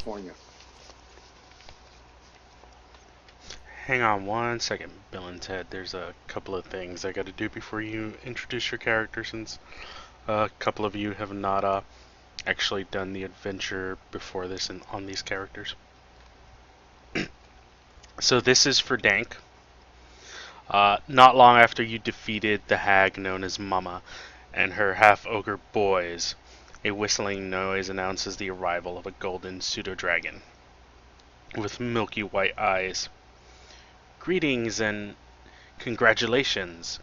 California. Hang on one second, Bill and Ted. There's a couple of things I gotta do before you introduce your character, since a couple of you have not actually done the adventure before this and on these characters. So this is for Dank. Not long after you defeated the hag known as Mama and her half-ogre boys, a whistling noise announces the arrival of a golden pseudo-dragon with milky white eyes. Greetings and congratulations.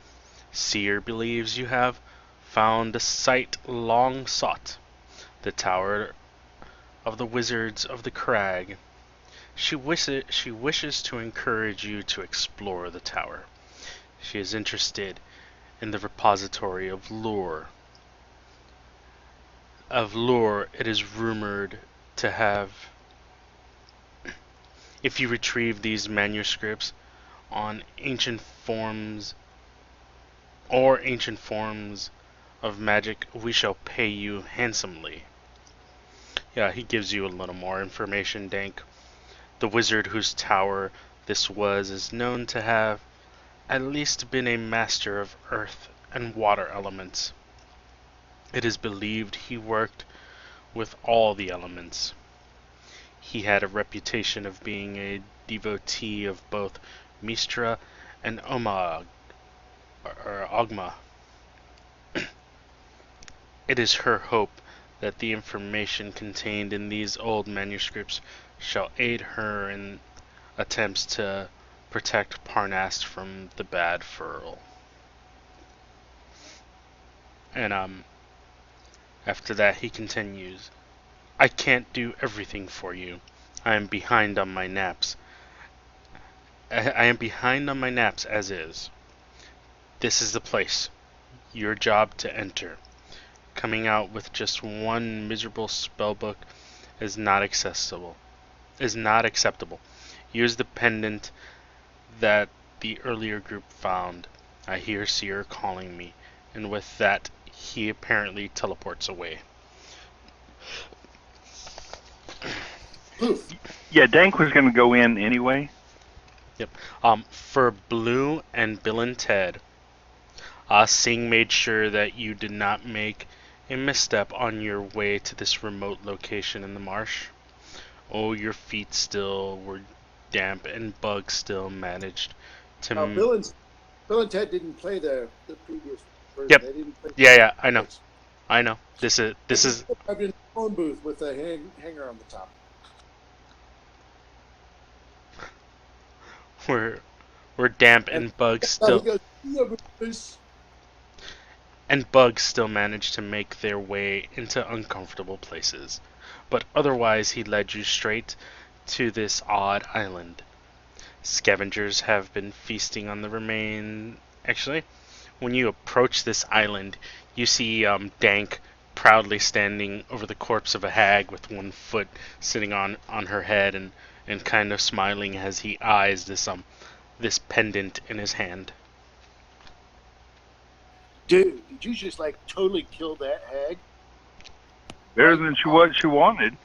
Seer believes you have found a site long sought, the Tower of the Wizards of the Crag. She wishes to encourage you to explore the tower. She is interested in the repository of lore. It is rumored to have. If you retrieve these manuscripts on ancient forms of magic, we shall pay you handsomely. Yeah, he gives you a little more information, Dank. The wizard whose tower this was is known to have at least been a master of earth and water elements. It is believed he worked with all the elements. He had a reputation of being a devotee of both Mistra and Ogma. It is her hope that the information contained in these old manuscripts shall aid her in attempts to protect Parnast from the bad Furl. And after that he continues, I can't do everything for you. I am behind on my naps. I am behind on my naps as is. This is the place. Your job to enter. Coming out with just one miserable spellbook is not acceptable. Use the pendant that the earlier group found. I hear Seer calling me, and with that he apparently teleports away. Poof. Yeah, Dank was going to go in anyway. Yep. For Blue and Bill and Ted, Singh made sure that you did not make a misstep on your way to this remote location in the marsh. Oh, your feet still were damp and bugs still managed to... Bill and Ted didn't play the previous version. Yep. They didn't play Yeah, I know. I know. This is I've been in a phone booth with a hanger on the top. we're damp and bugs still... And bugs still managed to make their way into uncomfortable places. But otherwise he led you straight to this odd island. Scavengers have been feasting on the remain. Actually, when you approach this island, you see Dank proudly standing over the corpse of a hag with one foot sitting on her head and kind of smiling as he eyes this pendant in his hand. Dude, did you just like totally kill that hag? Better than what she wanted.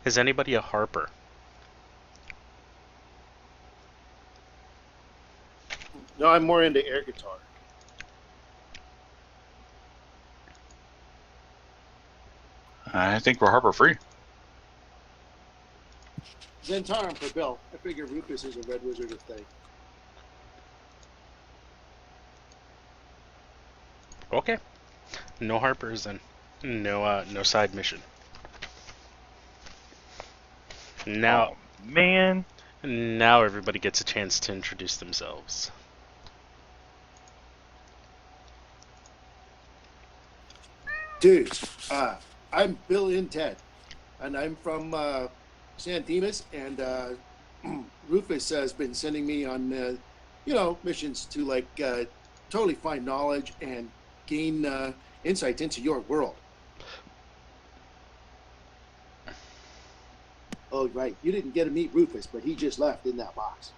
Is anybody a harper? No, I'm more into air guitar. I think we're harbor free. Zentarum for Bill. I figure Rufus is a red wizard if they... Okay. No harpers then. No side mission. Now, oh, man. Now everybody gets a chance to introduce themselves. Dude, I'm Bill and Ted, and I'm from San Dimas, and Rufus has been sending me on, missions to like totally find knowledge and gain insights into your world. Oh, right. You didn't get to meet Rufus, but he just left in that box.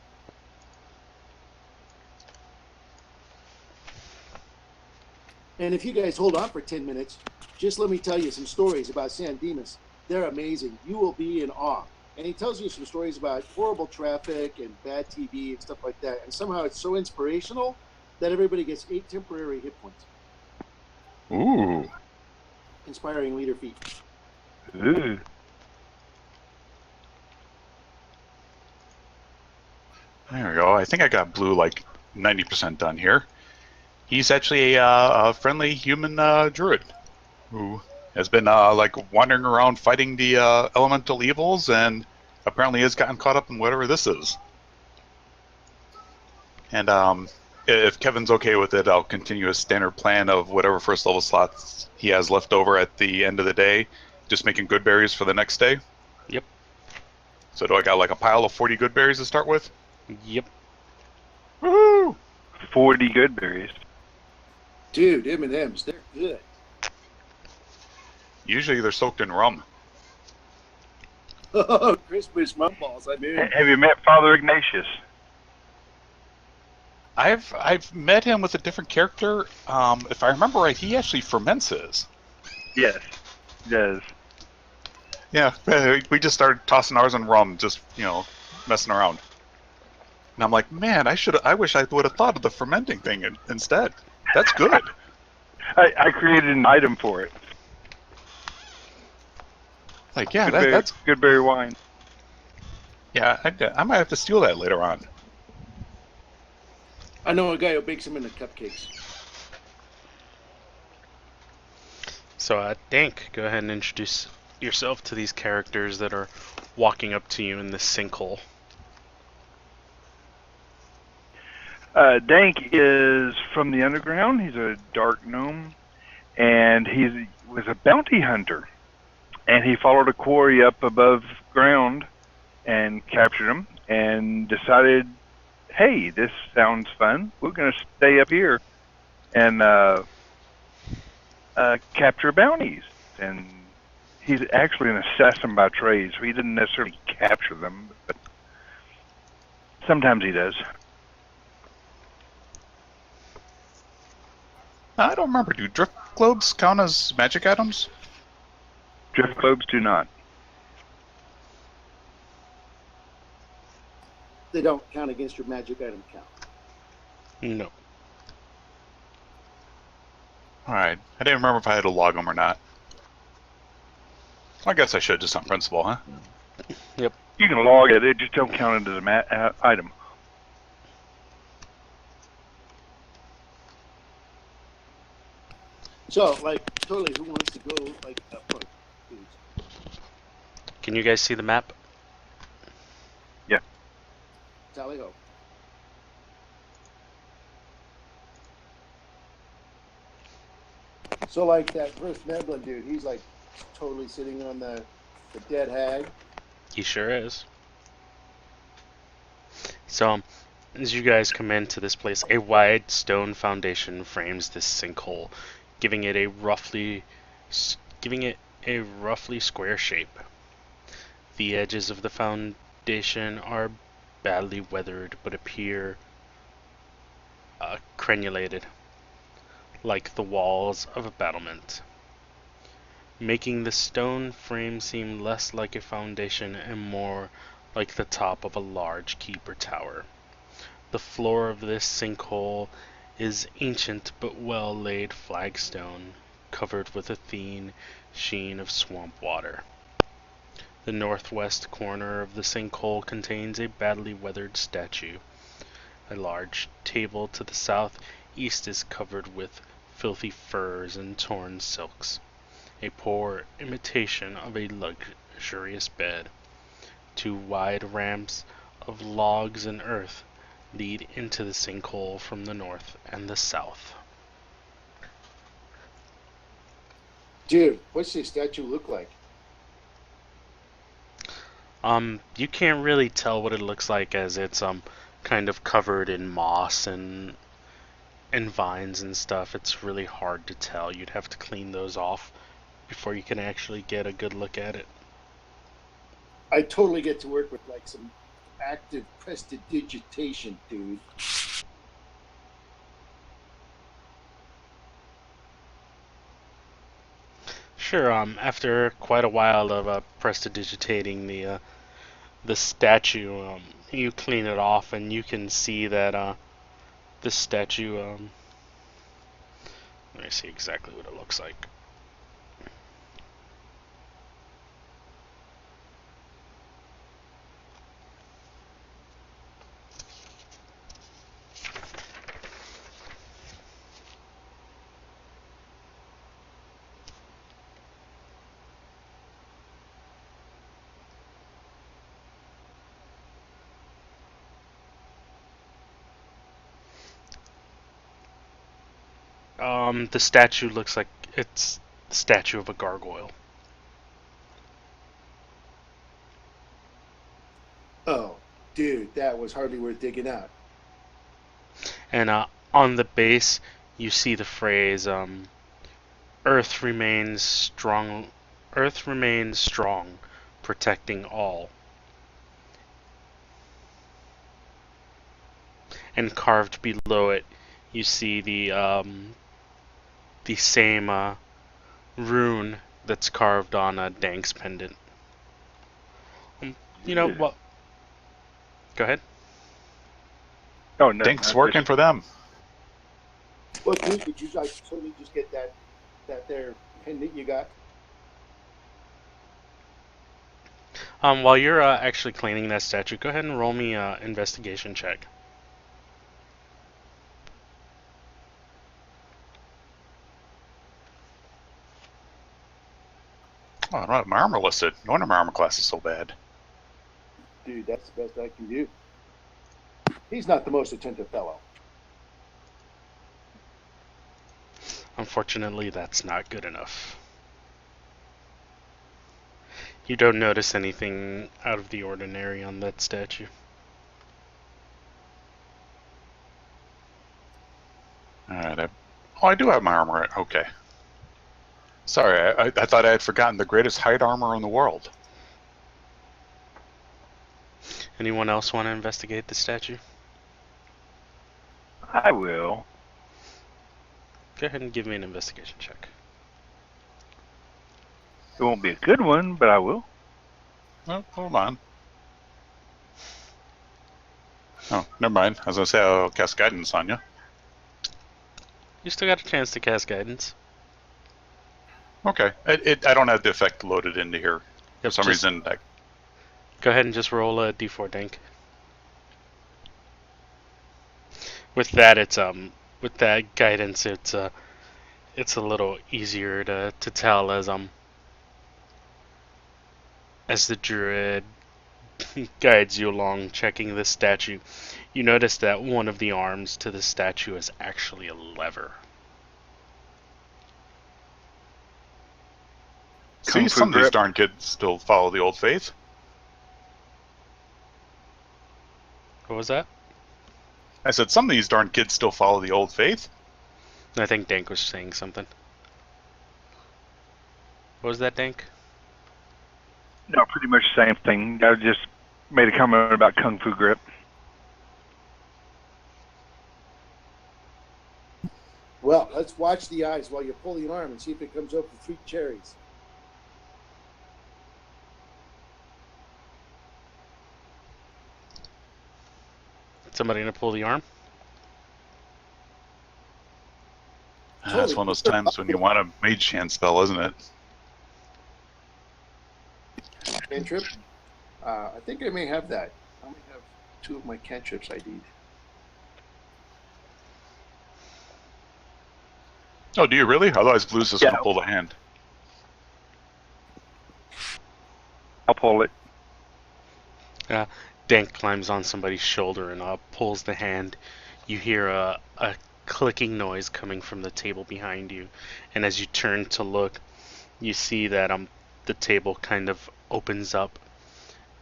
And if you guys hold on for 10 minutes, just let me tell you some stories about San Dimas. They're amazing. You will be in awe. And he tells you some stories about horrible traffic and bad TV and stuff like that. And somehow it's so inspirational that everybody gets 8 temporary hit points. Ooh. Inspiring leader feat. Ooh. There we go. I think I got Blue like 90% done here. He's actually a friendly human druid who has been like wandering around fighting the elemental evils, and apparently has gotten caught up in whatever this is. And if Kevin's okay with it, I'll continue his standard plan of whatever first level slots he has left over at the end of the day, just making good berries for the next day. Yep. So do I got like a pile of 40 good berries to start with? Yep. Woohoo! 40 good berries. Dude, M&M's, they're good. Usually they're soaked in rum. Oh, Christmas mumballs, I'm in. Have you met Father Ignatius? I've met him with a different character. If I remember right, he actually ferments his. Yes, he does. Yeah, we just started tossing ours in rum, just messing around. And I'm like, man, I wish I would have thought of the fermenting thing instead. That's good. I created an item for it. Like, yeah, That's good berry wine. yeah. I might have to steal that later on. I know a guy who bakes them into cupcakes. So, Dank, go ahead and introduce yourself to these characters that are walking up to you in this sinkhole. Dank is from the underground. He's a dark gnome, and he was a bounty hunter. And he followed a quarry up above ground and captured him and decided, hey, this sounds fun. We're going to stay up here and capture bounties. And he's actually an assassin by trade, so he didn't necessarily capture them, but sometimes he does. I don't remember. Do drift globes count as magic items? Drift globes do not. They don't count against your magic item count. No. Alright. I didn't remember if I had to log them or not. I guess I should, just on principle, huh? Yep. You can log it, it just don't count it as an item. So, like, totally, who wants to go, like, up front? Can you guys see the map? Yeah. Tally ho. So, like, that first Neblin dude, he's, like, totally sitting on the dead hag. He sure is. So, as you guys come into this place, a wide stone foundation frames this sinkhole, giving it a roughly square shape. The edges of the foundation are badly weathered, but appear crenulated, like the walls of a battlement, making the stone frame seem less like a foundation and more like the top of a large keep or tower. The floor of this sinkhole is ancient but well-laid flagstone, covered with a thin sheen of swamp water. The northwest corner of the sinkhole contains a badly weathered statue. A large table to the southeast is covered with filthy furs and torn silks, a poor imitation of a luxurious bed. 2 wide ramps of logs and earth lead into the sinkhole from the north and the south. Dude, what's this statue look like? You can't really tell what it looks like, as it's kind of covered in moss and vines and stuff. It's really hard to tell. You'd have to clean those off before you can actually get a good look at it. I totally get to work with, like, some active prestidigitation, dude. Sure. Sure. After quite a while of prestidigitating the statue, you clean it off, and you can see that this statue. Let me see exactly what it looks like. The statue looks like it's the statue of a gargoyle. Oh, dude, that was hardly worth digging out. And on the base, you see the phrase "Earth remains strong. Earth remains strong, protecting all." And carved below it, you see the same rune that's carved on Dank's pendant. You know what? Go ahead. Oh no, Dink's working for them. Well, dude, did you like totally just get that there pendant you got? While you're actually cleaning that statue, go ahead and roll me an investigation check. Oh, I don't have my armor listed. No wonder my armor class is so bad. Dude, that's the best I can do. He's not the most attentive fellow. Unfortunately, that's not good enough. You don't notice anything out of the ordinary on that statue. Alright, I do have my armor. Okay. Sorry, I thought I had forgotten the greatest height armor in the world. Anyone else want to investigate the statue? I will. Go ahead and give me an investigation check. It won't be a good one, but I will. Oh, hold on. Oh, never mind. I was gonna say I'll cast guidance on you. You still got a chance to cast guidance. Okay. I don't have the effect loaded into here. For some just reason, go ahead and just roll a d4 Dank. With that, with that guidance, it's a little easier to tell as the druid guides you along, checking the statue. You notice that one of the arms to the statue is actually a lever. see, some of these darn kids still follow the old faith. What was that? I said some of these darn kids still follow the old faith. I think Dank was saying something. What was that, Dank? No, pretty much the same thing. I just made a comment about Kung Fu grip. Well, let's watch the eyes while you pull the arm and see if it comes up with 3 cherries. Somebody gonna pull the arm? That's one of those times when you want a mage hand spell, isn't it? Cantrip. I think I may have that. I only have 2 of my cantrips I need. Oh, do you really? Otherwise, Blue's just gonna pull the hand. I'll pull it. Dank climbs on somebody's shoulder and pulls the hand. You hear a clicking noise coming from the table behind you, and as you turn to look, you see that the table kind of opens up,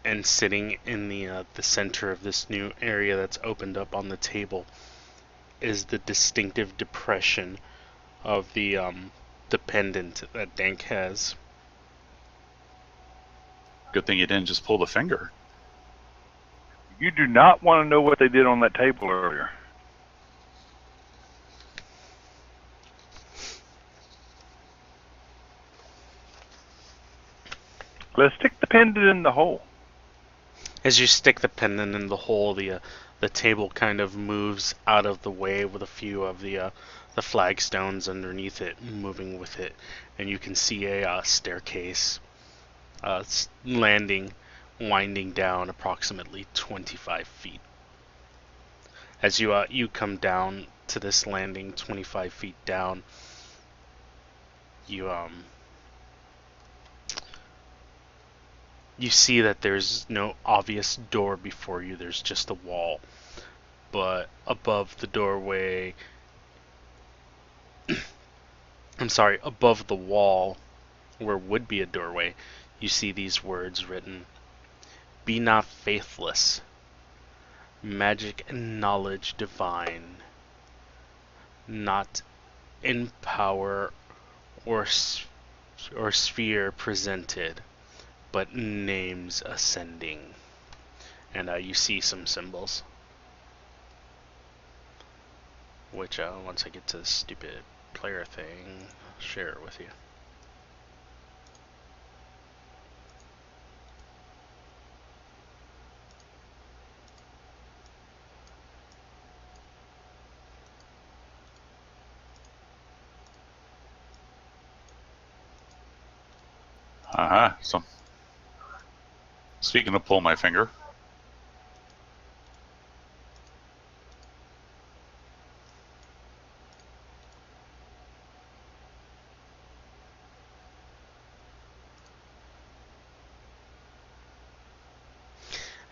and sitting in the center of this new area that's opened up on the table is the distinctive depression of the pendant that Dank has. Good thing you didn't just pull the finger. You do not want to know what they did on that table earlier. Let's stick the pendant in the hole. As you stick the pendant in the hole, the table kind of moves out of the way with a few of the flagstones underneath it moving with it, and you can see a staircase landing, winding down approximately 25 feet. As you come down to this landing 25 feet down, you see that there's no obvious door before you. There's just a wall, but above the doorway, above the wall where would be a doorway, you see these words written: "Be not faithless, magic and knowledge divine, not in power or sphere presented, but names ascending." And you see some symbols, which once I get to the stupid player thing, I'll share it with you. So, speaking of pull my finger,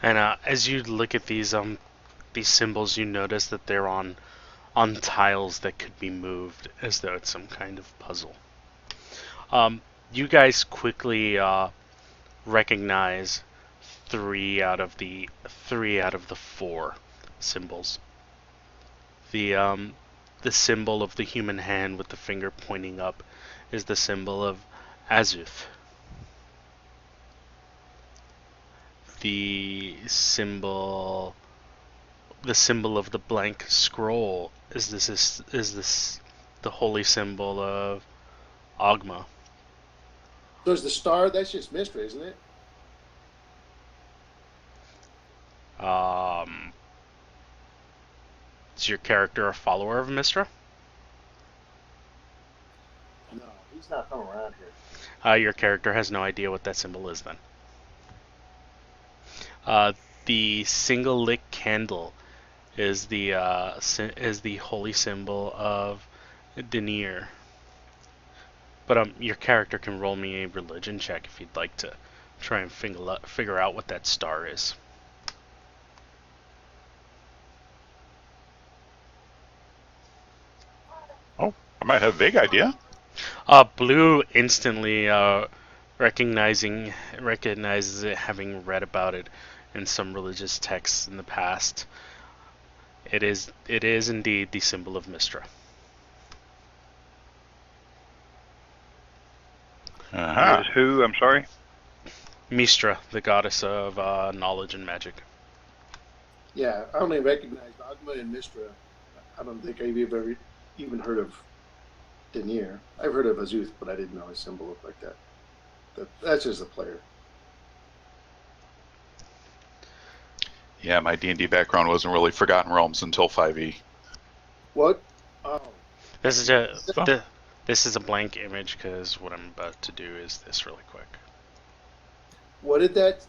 and as you look at these symbols, you notice that they're on tiles that could be moved, as though it's some kind of puzzle. You guys quickly recognize three out of the 4 symbols. The symbol of the human hand with the finger pointing up is the symbol of Azuth. The symbol of the blank scroll is the holy symbol of Agma. So is the star, that's just mystery, isn't it? Is your character a follower of Mistra? No, he's not from around here. Your character has no idea what that symbol is then. The single lit candle is the holy symbol of Denier. But your character can roll me a religion check if you'd like to try and figure out what that star is. oh, I might have a vague idea. Blue instantly recognizes it, having read about it in some religious texts in the past. It is indeed the symbol of Mistra. Is who? I'm sorry. Mistra, the goddess of knowledge and magic. Yeah, I only recognized Agma and Mistra. I don't think I've ever even heard of Denier. I've heard of Azuth, but I didn't know his symbol looked like that. That's just a player. Yeah, my D&D background wasn't really Forgotten Realms until 5e. What? Oh. This is a blank image because what I'm about to do is this really quick. What did that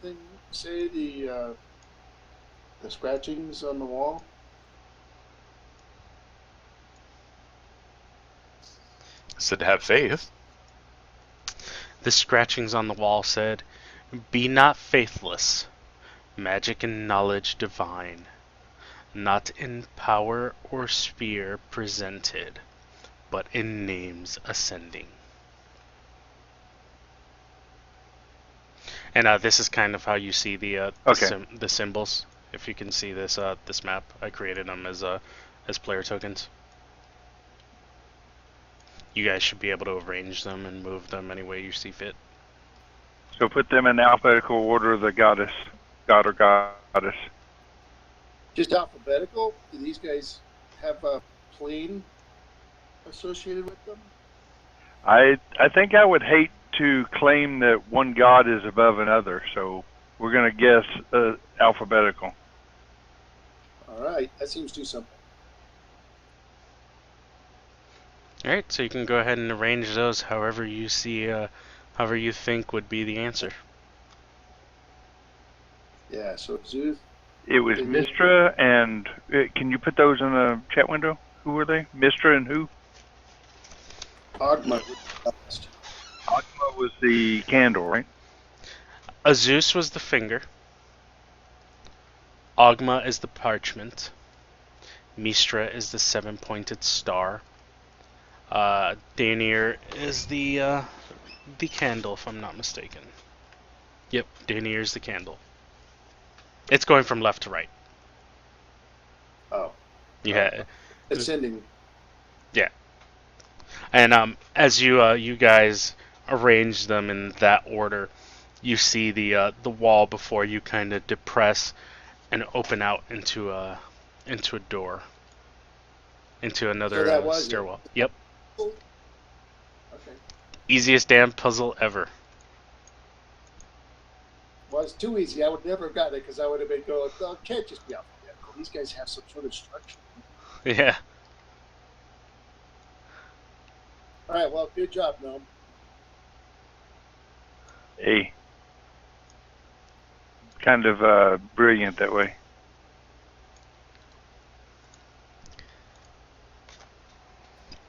thing say? The scratchings on the wall? Said to have faith. The scratchings on the wall said, "Be not faithless, magic and knowledge divine, not in power or sphere presented, but in names ascending." And this is kind of how you see the symbols. If you can see this this map, I created them as player tokens. You guys should be able to arrange them and move them any way you see fit. So put them in alphabetical order of the god or goddess. Just alphabetical? Do these guys have a plane associated with them? I think I would hate to claim that one god is above another, so we're going to guess alphabetical. All right, that seems too simple. Alright, so you can go ahead and arrange those however you see, however you think would be the answer. Yeah, so Zeus. It was Mistra and... can you put those in the chat window? Who were they? Mistra and who? Ogma. Ogma was the candle, right? Zeus was the finger. Ogma is the parchment. Mistra is the 7-pointed star. Danier is the candle, if I'm not mistaken. Yep, Danier is the candle. It's going from left to right. Oh. Yeah. Ascending. Yeah. And as you guys arrange them in that order, you see the wall before you kind of depress and open out into a door, into another that was stairwell. Yep. Okay. Easiest damn puzzle ever. Well, it's too easy. I would never have gotten it because I would have been going, oh, it can't just be alphabetical. These guys have some sort of structure. Yeah. All right, well, good job, Gnome. Hey. Kind of brilliant that way.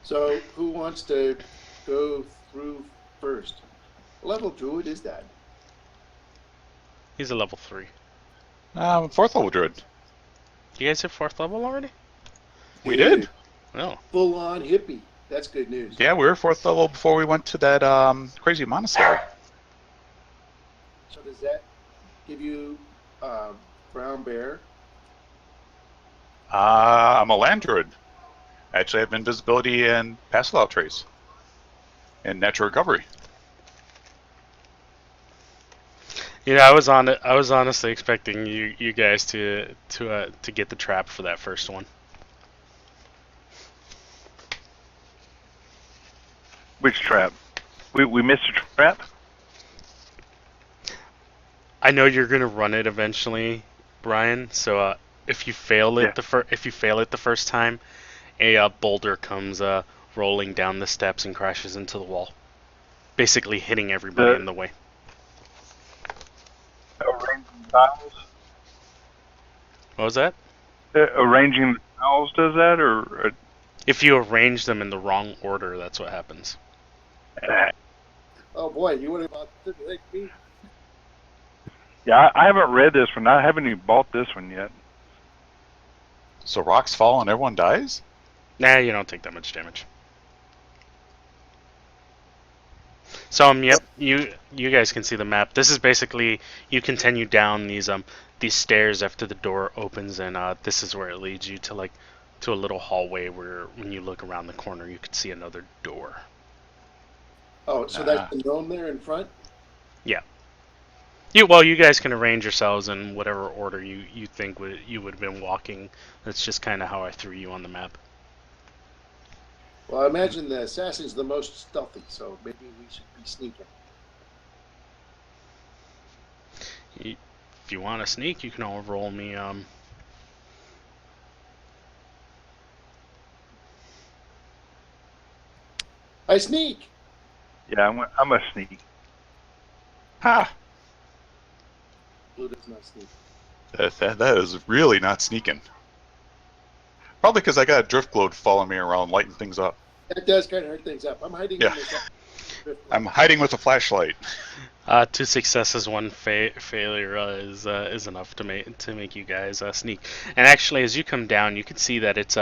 So, who wants to go through first? What level druid is that? He's a level 3. 4th level druid. You guys hit 4th level already? We did. Oh. Full-on hippie. That's good news. Yeah, we were 4th level before we went to that crazy monastery. So does that give you brown bear? I'm a land druid. I actually have invisibility and pass without trace. And natural recovery. You know, I was honestly expecting you guys to get the trap for that first one. Which trap? We missed a trap? I know you're gonna run it eventually, Brian. So if you fail it the first time, a boulder comes rolling down the steps and crashes into the wall, basically hitting everybody in the way. Arranging tiles? What was that? Arranging the tiles does that, or? If you arrange them in the wrong order, that's what happens. Oh boy, you would have bought like me. Yeah, I haven't read this one. I haven't even bought this one yet. So rocks fall and everyone dies? Nah, you don't take that much damage. So yep, you guys can see the map. This is basically, you continue down these stairs after the door opens, and this is where it leads you to a little hallway where when you look around the corner you can see another door. Oh, so that's the gnome there in front? Yeah. You guys can arrange yourselves in whatever order you think you would have been walking. That's just kind of how I threw you on the map. Well, I imagine the assassin's the most stealthy, so maybe we should be sneaking. If you want to sneak, you can all roll me. I sneak! Yeah, I'm a sneak. Ha! Blue does not sneak. That is really not sneaking. Probably because I got a drift globe following me around, lighting things up. That does kind of hurt things up. I'm hiding in this. I'm hiding with a flashlight. 2 successes, 1 failure is enough to make you guys sneak. And actually, as you come down, you can see that it's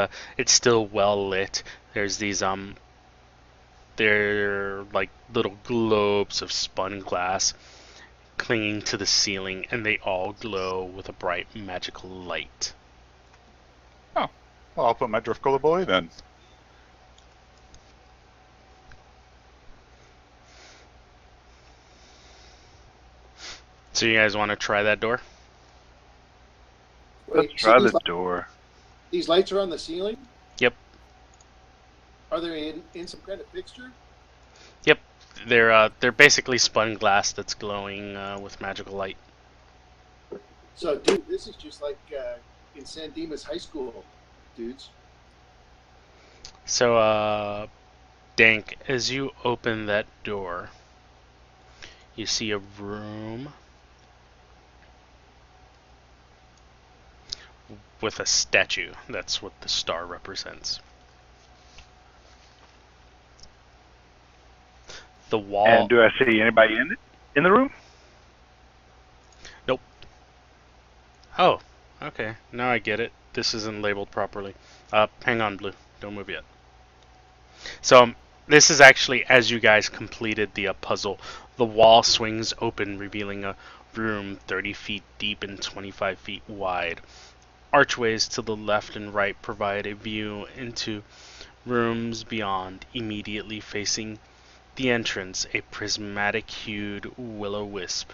still well lit. There's these they're like little globes of spun glass clinging to the ceiling, and they all glow with a bright magical light. Oh, well, I'll put my drift globe away then. So you guys want to try that door? Let's try the door. These lights are on the ceiling? Yep. Are they in some kind of fixture? Yep. They're basically spun glass that's glowing with magical light. So, dude, this is just like in San Dimas High School, dudes. So, Dank, as you open that door, you see a room with a statue. That's what the star represents. The wall. And do I see anybody in the room? Nope. Oh, okay. Now I get it. This isn't labeled properly. Hang on, Blue. Don't move yet. So, this is actually as you guys completed the puzzle. The wall swings open, revealing a room 30 feet deep and 25 feet wide. Archways to the left and right provide a view into rooms beyond. Immediately facing the entrance, a prismatic-hued will-o'-wisp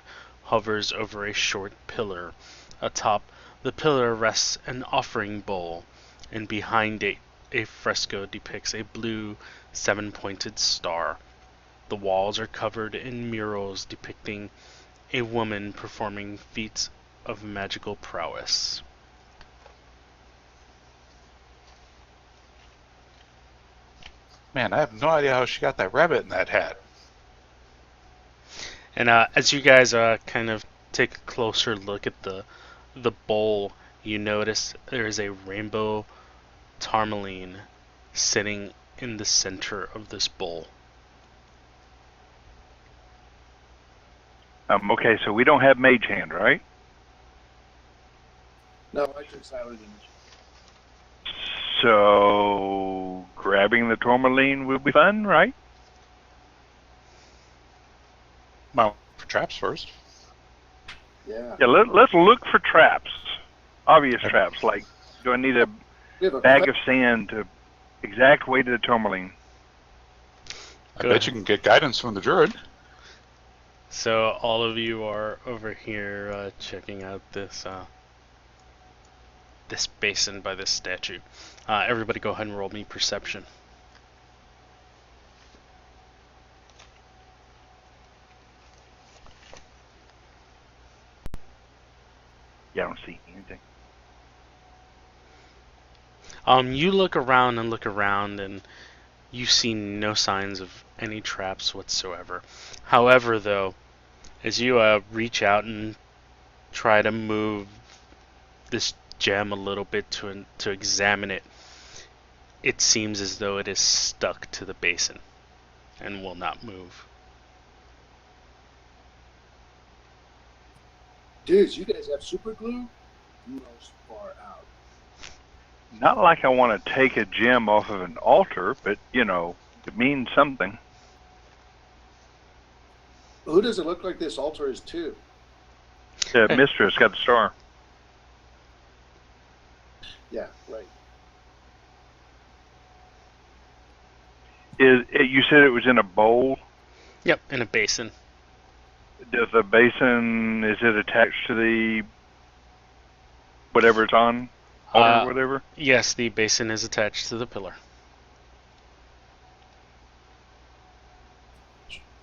hovers over a short pillar. Atop the pillar rests an offering bowl, and behind it a fresco depicts a blue seven-pointed star. The walls are covered in murals depicting a woman performing feats of magical prowess. Man, I have no idea how she got that rabbit in that hat. And as you guys kind of take a closer look at the bowl, you notice there is a rainbow tourmaline sitting in the center of this bowl. Okay, so we don't have Mage Hand, right? No, I took silent image. So grabbing the tourmaline will be fun, right? Well, for traps first. Yeah. Yeah, let's look for traps. Obvious traps, like do I need a We have a bag of sand to exact weight of the tourmaline? I Go bet ahead. you can get guidance from the druid. So all of you are over here checking out this this basin by this statue. Everybody go ahead and roll me perception. Yeah, I don't see anything. You look around and you see no signs of any traps whatsoever. However, though, as you reach out and try to move this gem a little bit to examine it, it seems as though it is stuck to the basin and will not move. dudes. You guys have super glue? Most far out. Not like I want to take a gem off of an altar, but you know, it means something. Who does it look like this altar is to? The Hey. mistress got the star. Yeah, right. You said it was in a bowl? Yep, in a basin. Does the basin, is it attached to the whatever it's on? Altar or whatever? Yes, the basin is attached to the pillar.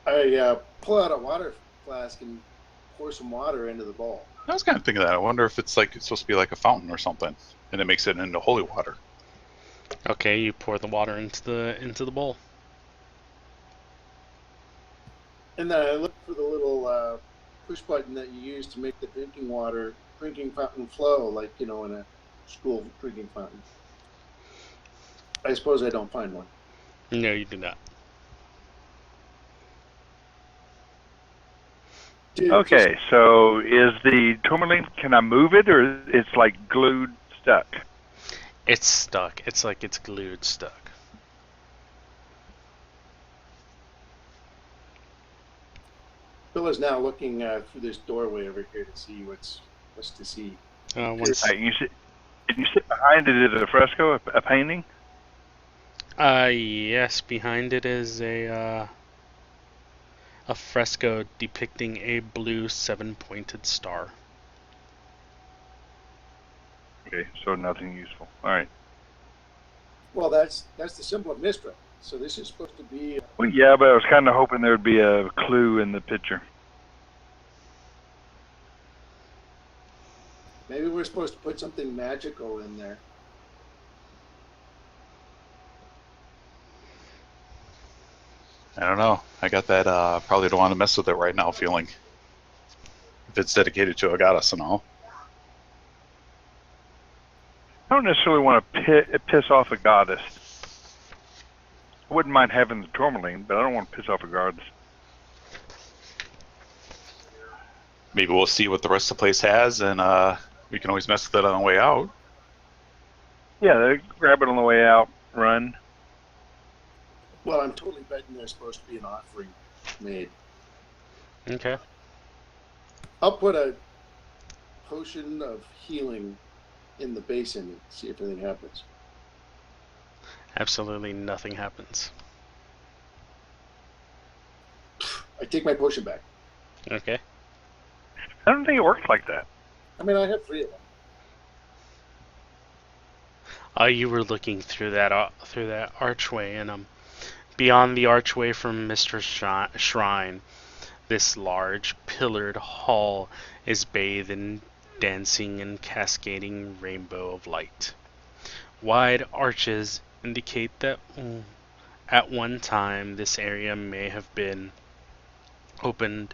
I pull out a water flask and pour some water into the bowl. I was kind of thinking that. I wonder if it's supposed to be like a fountain or something, and it makes it into holy water. Okay, you pour the water into the bowl. And then I look for the little push button that you use to make the drinking fountain flow, like, you know, in a school drinking fountain. I suppose I don't find one. No, you do not. Dude, Okay, so is the tourmaline, can I move it, or it's like glued stuck? It's stuck. It's like it's glued stuck. Bill is now looking through this doorway over here to see what's to see. Once, You sit behind it is a fresco, a painting? yes, behind it is a fresco depicting a blue seven-pointed star. Okay, so nothing useful. All right. Well, that's the symbol of Mistra. So this is supposed to be. Well, yeah, but I was kind of hoping there would be a clue in the picture. Maybe we're supposed to put something magical in there. I don't know. I got that probably don't want to mess with it right now feeling. If it's dedicated to a goddess and all. I don't necessarily want to piss off a goddess. I wouldn't mind having the tourmaline, but I don't want to piss off a goddess. Maybe we'll see what the rest of the place has, and we can always mess with it on the way out. Yeah, they grab it on the way out, run. Well, I'm totally betting there's supposed to be an offering made. Okay. I'll put a potion of healing in the basin and see if anything happens. Absolutely nothing happens. I take my potion back. Okay. I don't think it works like that. I mean, I have 3 of them. You were looking through that archway, and beyond the archway from Mr. Shrine, this large pillared hall is bathed in dancing and cascading rainbow of light. Wide arches indicate that at one time this area may have been opened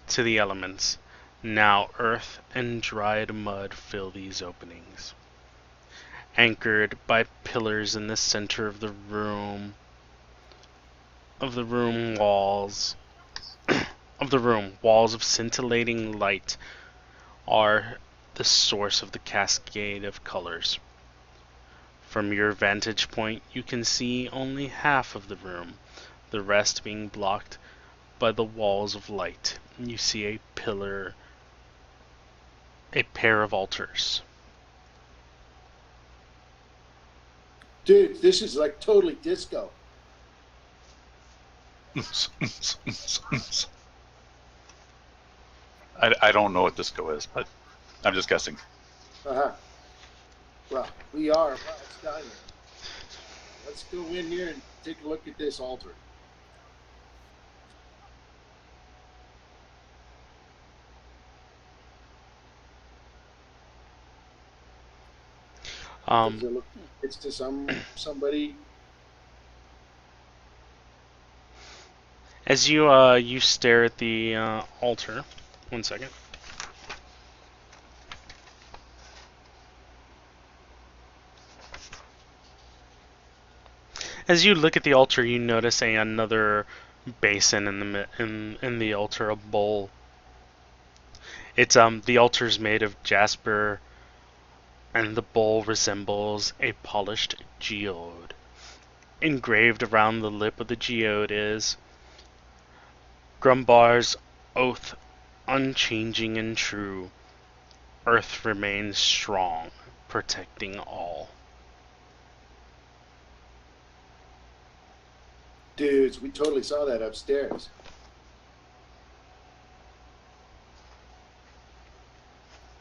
to the elements. Now earth and dried mud fill these openings. Anchored by pillars in the center of the room walls of scintillating light are the source of the cascade of colors. From your vantage point, you can see only half of the room, the rest being blocked by the walls of light. You see a pair of altars. Dude, this is like totally disco. I don't know what disco is, but I'm just guessing. Uh-huh. Well, we are. Well, it's dying. Let's go in here and take a look at this altar. Does it look it's to somebody? As you you stare at the altar, 1 second. As you look at the altar, you notice another basin in the altar, a bowl. It's the altar's made of jasper, and the bowl resembles a polished geode. Engraved around the lip of the geode is Grumbar's oath, unchanging and true. Earth remains strong, protecting all. Dudes, we totally saw that upstairs.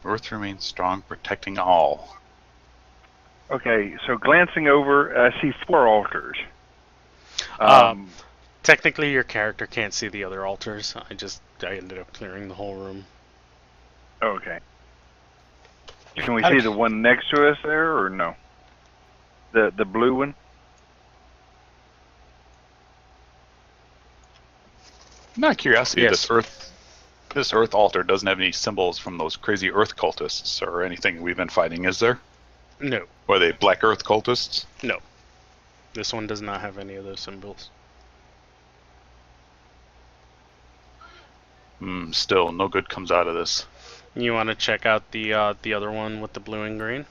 Earth remains strong, protecting all. Okay, so glancing over, I see 4 altars. Technically, your character can't see the other altars. I ended up clearing the whole room. Okay. Can we see the one next to us there, or no? The blue one? Not curiosity. Yes. This Earth altar doesn't have any symbols from those crazy Earth cultists or anything we've been fighting, is there? No. Or are they Black Earth cultists? No. This one does not have any of those symbols. Still, no good comes out of this. You want to check out the other one with the blue and green?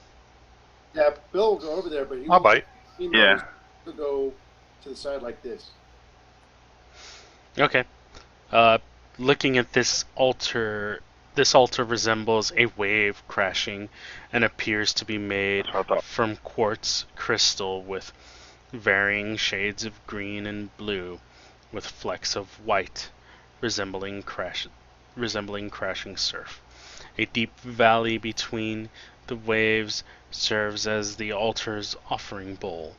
Yeah, Bill will go over there, but I'll bite. he knows Yeah. to go to the side like this. Okay. Looking at this altar resembles a wave crashing and appears to be made That's what I thought. from quartz crystal with varying shades of green and blue, with flecks of white resembling crashing surf. A deep valley between the waves serves as the altar's offering bowl.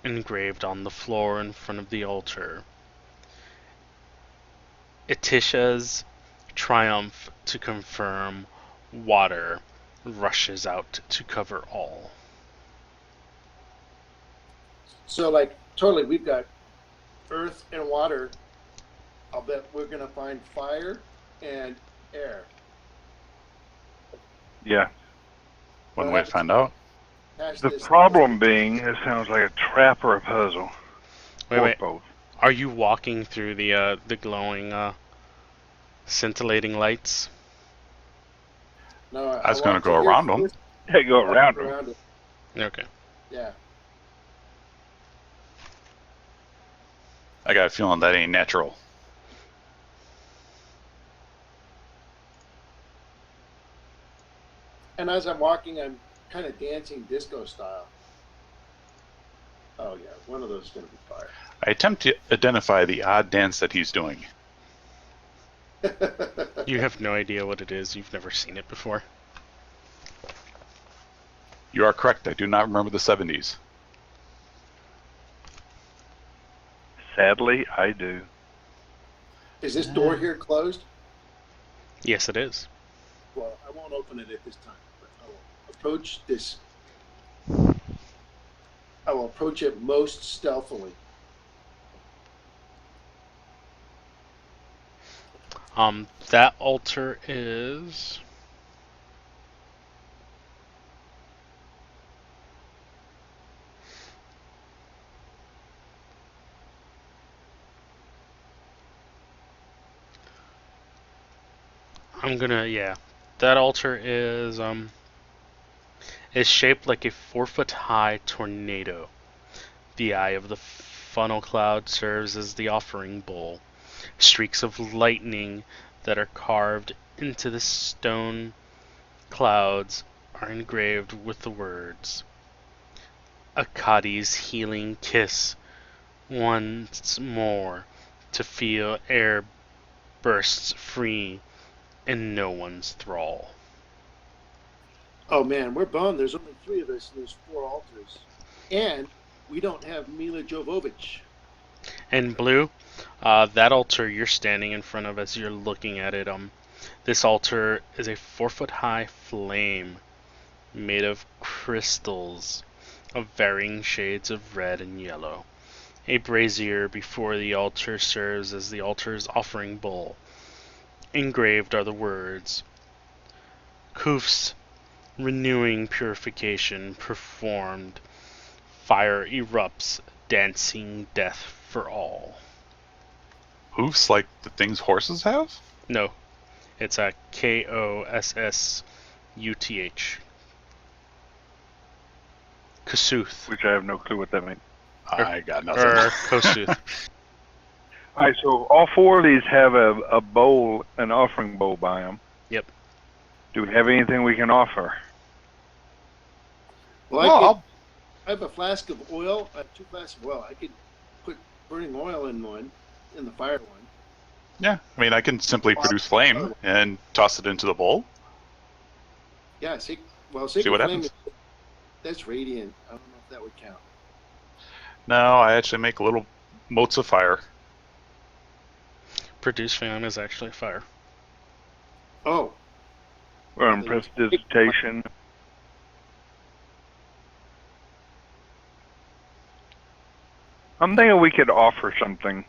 engraved on the floor in front of the altar. Etisha's triumph to confirm water rushes out to cover all. So, like, totally, we've got earth and water. I'll bet we're going to find fire and air. Yeah. One way to find out. The problem being, it sounds like a trap or a puzzle. Wait. Both. Are you walking through the glowing, scintillating lights? No, I was going to go around them. Yeah, go around them. it. Okay. Yeah. I got a feeling that ain't natural. And as I'm walking, I'm kind of dancing disco style. Oh, yeah, one of those is going to be fire. I attempt to identify the odd dance that he's doing. You have no idea what it is. You've never seen it before. You are correct. I do not remember the 70s. Sadly, I do. Is this door here closed? Yes, it is. Well, I won't open it at this time, but I will approach this. I will approach it most stealthily. That altar is... That altar is shaped like a 4-foot-high tornado. The eye of the funnel cloud serves as the offering bowl. Streaks of lightning that are carved into the stone clouds are engraved with the words, Akkadi's healing kiss, once more to feel air bursts free in no one's thrall. Oh man, we're bummed. There's only 3 of us and there's 4 altars. And we don't have Mila Jovovich. And Blue, that altar you're standing in front of as you're looking at it, this altar is a 4-foot-high flame made of crystals of varying shades of red and yellow. A brazier before the altar serves as the altar's offering bowl. Engraved are the words, Kuf's renewing purification performed. Fire erupts, dancing death for all. Hoofs like the things horses have? No, it's a Kossuth. Kossuth. Which I have no clue what that means. I got nothing. Or Kossuth. All right, so all 4 of these have a bowl, an offering bowl by them. Yep. Do we have anything we can offer? Well, I have a flask of oil. I have 2 flasks of oil. I could put burning oil in one, in the fire one. Yeah, I mean, I can simply produce flame and toss it into the bowl. Yeah, See sacred what flame, happens. That's radiant. I don't know if that would count. No, I actually make little motes of fire. Produce flame is actually fire. Oh. We're on prestidigitation. I'm thinking we could offer something.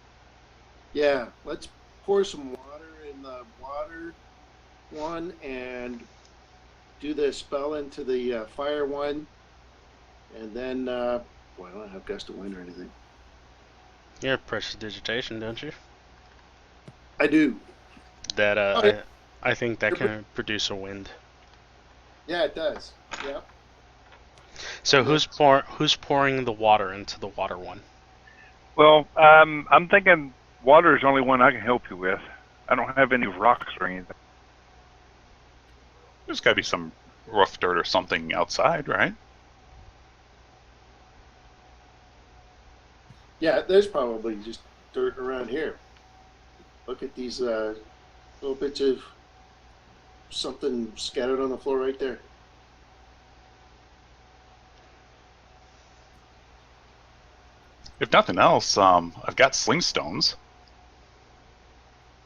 Yeah, let's pour some water in the water one and do the spell into the fire one. And then, I don't have gust of wind or anything. You have prestidigitation, don't you? I do. That yeah. I think that can produce a wind. Yeah, it does. Yeah. So who's pouring the water into the water one? Well, I'm thinking water is the only one I can help you with. I don't have any rocks or anything. There's got to be some rough dirt or something outside, right? Yeah, there's probably just dirt around here. Look at these little bits of something scattered on the floor right there. If nothing else, I've got sling stones.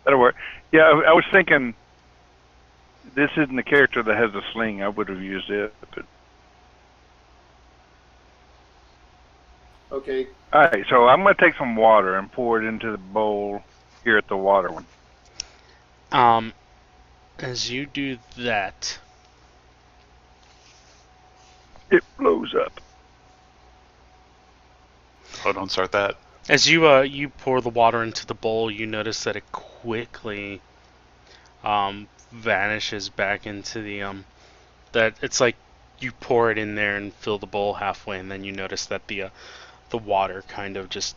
That'll work. Yeah, I was thinking this isn't the character that has the sling. I would have used it. But... Okay. All right, so I'm going to take some water and pour it into the bowl here at the water one. As you do that, It blows up. Oh, don't start that. as you pour the water into the bowl, you notice that it quickly vanishes back into the that it's like you pour it in there and fill the bowl halfway, and then you notice that the water kind of just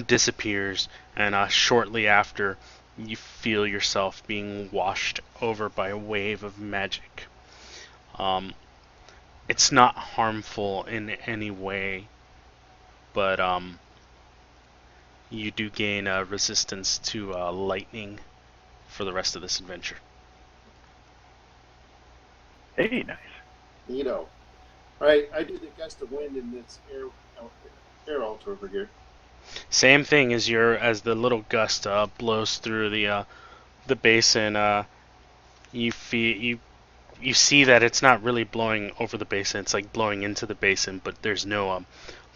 disappears, and shortly after, you feel yourself being washed over by a wave of magic. It's not harmful in any way, but you do gain resistance to lightning for the rest of this adventure. Hey, nice. Neato. All right, I do the gust of wind in this air altar over here. Same thing as the little gust blows through the basin. You see that it's not really blowing over the basin. It's like blowing into the basin, but there's no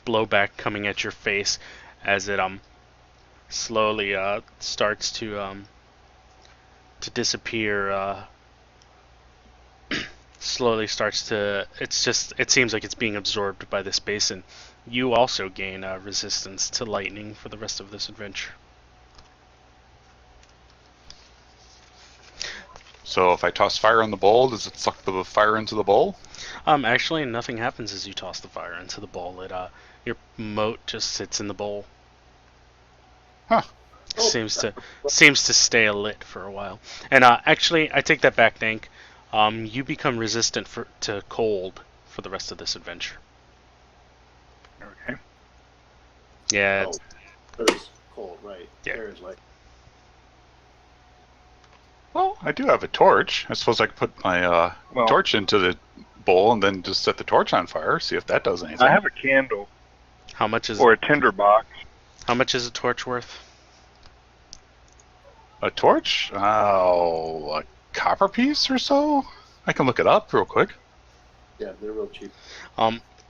blowback coming at your face as it slowly starts to disappear. Slowly starts to. It seems like it's being absorbed by this basin. You also gain resistance to lightning for the rest of this adventure. So if I toss fire in the bowl, does it suck the fire into the bowl? Actually, nothing happens as you toss the fire into the bowl. Your moat just sits in the bowl. Huh. Seems to stay lit for a while. And actually, I take that back, Dank. You become resistant to cold for the rest of this adventure. Okay. Yeah. There's cold, right? Yeah. There's like. Well, I do have a torch. I suppose I could put my torch into the bowl and then just set the torch on fire, see if that does anything. I have a candle. How much is? Or a tinder box. How much is a torch worth? A torch? Oh, a copper piece or so? I can look it up real quick. Yeah, they're real cheap.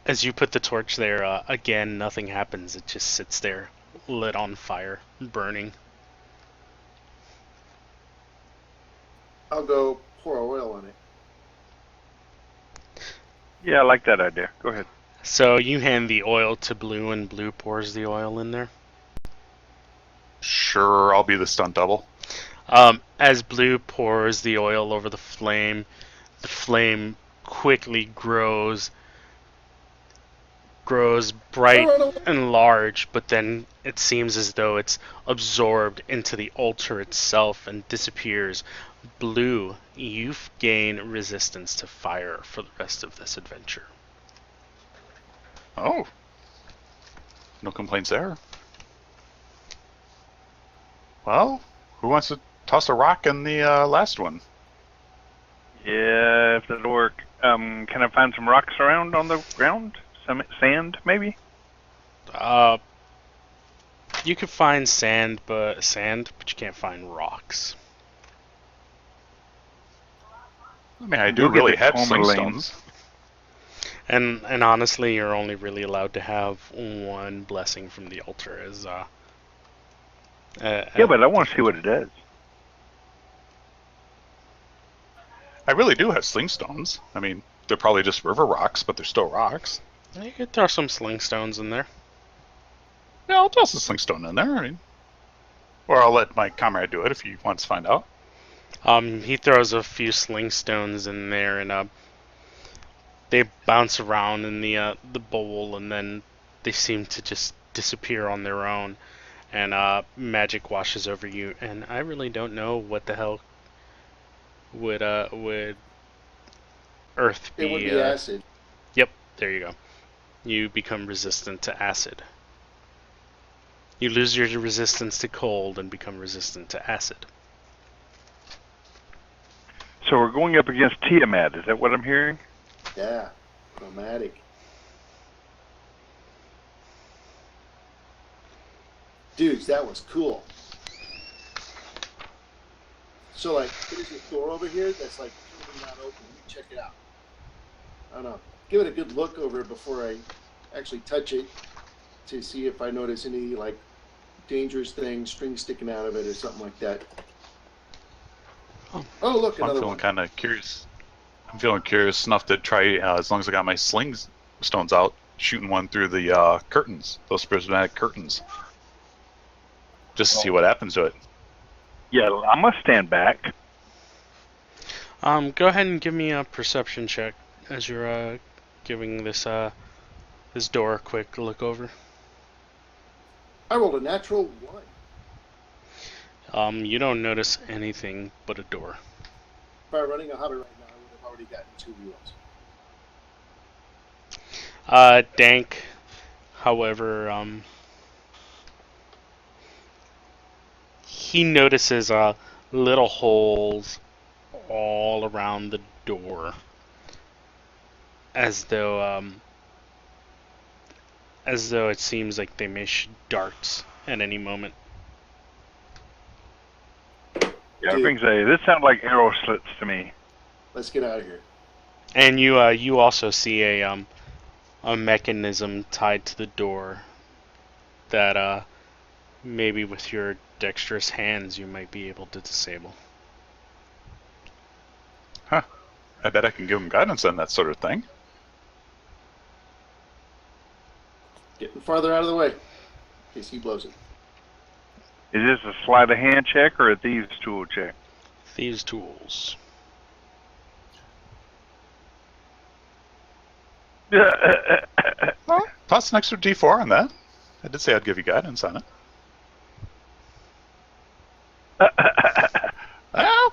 As you put the torch there, again, nothing happens. It just sits there, lit on fire, burning. I'll go pour oil on it. Yeah, I like that idea. Go ahead. So you hand the oil to Blue, and Blue pours the oil in there. Sure, I'll be the stunt double. As Blue pours the oil over the flame quickly grows bright and large, but then it seems as though it's absorbed into the altar itself and disappears. Blue, you've gained resistance to fire for the rest of this adventure. Oh. No complaints there. Well, who wants to toss a rock in the last one? Yeah, if that'll work. Can I find some rocks around on the ground? Some sand, maybe? You could find sand, but you can't find rocks. I mean, I do really have sling stones. And honestly, you're only really allowed to have one blessing from the altar as yeah, but I want to see what it does. I really do have sling stones. I mean, they're probably just river rocks, but they're still rocks. You could throw some sling stones in there. Yeah, I'll toss a sling stone in there. I mean, or I'll let my comrade do it if he wants to find out. He throws a few sling stones in there, and they bounce around in the bowl, and then they seem to just disappear on their own. And magic washes over you, and I really don't know what the hell would Earth be. It would be acid. Yep, there you go. You become resistant to acid. You lose your resistance to cold and become resistant to acid. So we're going up against Tiamat, is that what I'm hearing? Yeah, chromatic. Dudes, that was cool. So, like, there's this door over here that's, like, totally not open. Let me check it out. I don't know. Give it a good look over before I actually touch it to see if I notice any, like, dangerous things, string sticking out of it or something like that. Oh, look, I'm another feeling one. kind of curious. I'm feeling curious enough to try, as long as I got my sling stones out, shooting one through the curtains, those prismatic curtains, just to see what happens to it. Yeah, I'm gonna stand back. Go ahead and give me a perception check as you're giving this this door a quick look over. I rolled a natural 1. You don't notice anything but a door. If I were running a hobbit right now, I would have already gotten 2 wheels. Dank, however, he notices little holes all around the door, as though it seems like they may shoot darts at any moment. Yeah, I Dude. think say this sounds like arrow slits to me. Let's get out of here. And you also see a mechanism tied to the door that maybe with your dexterous hands you might be able to disable. I bet I can give him guidance on that sort of thing. Getting farther out of the way in case he blows it. Is this a sleight of hand check or a thieves tool check? Thieves' tools. Well, plus an extra D4 on that. I did say I'd give you guidance on it.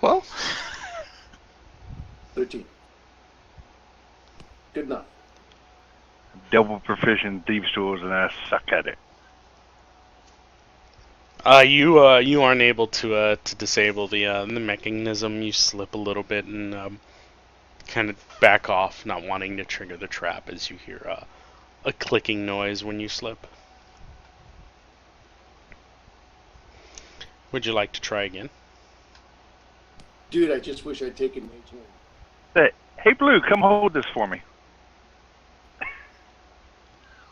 Well. 13. Good enough. Double proficient thieves tools, and I suck at it. You aren't able to disable the mechanism. You slip a little bit and kind of back off, not wanting to trigger the trap as you hear a clicking noise when you slip. Would you like to try again? Dude, I just wish I'd taken Mage Hand. Hey, Blue, come hold this for me.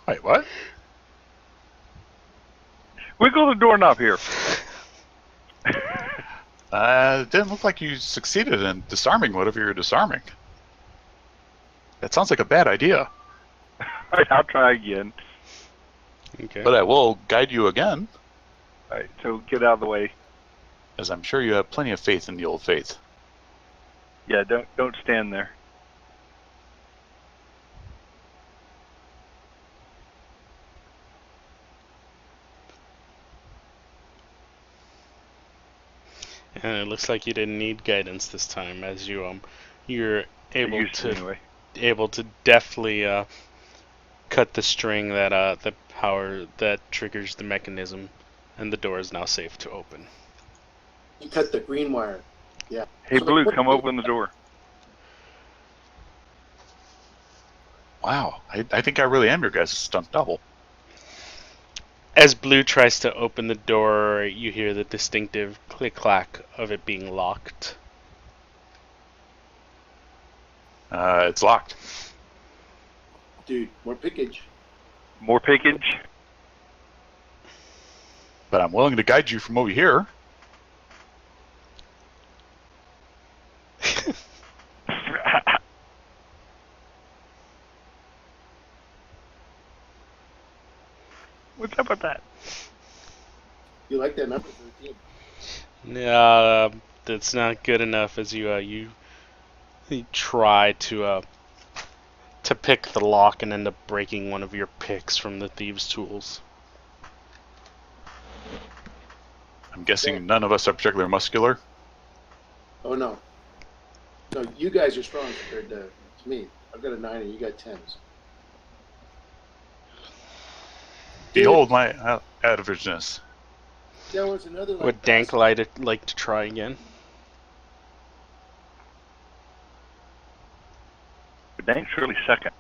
Wait, what? Wiggle the doorknob here. It didn't look like you succeeded in disarming whatever you're disarming. That sounds like a bad idea. All right, I'll try again. Okay. But I will guide you again, All right, so get out of the way. as I'm sure you have plenty of faith in the old faith. Yeah, don't stand there. And it looks like you didn't need guidance this time, as you're able Used to anyway. deftly cut the string that the power that triggers the mechanism, and the door is now safe to open. You cut the green wire. Yeah. Hey, So Blue, what- come open the door. Wow, I think I really am your guys' stunt double. As Blue tries to open the door, you hear the distinctive click-clack of it being locked. It's locked. Dude, more pickage. More pickage. But I'm willing to guide you from over here. What's up with that? You like that number 13? That's not good enough. As you try to pick the lock and end up breaking one of your picks from the thieves' tools. I'm guessing none of us are particularly muscular. Oh, no. No, you guys are strong compared to me. I've got a 9 and you got 10s. Behold my averageness. There was another like Would Dank like to try again? But ain't surely second.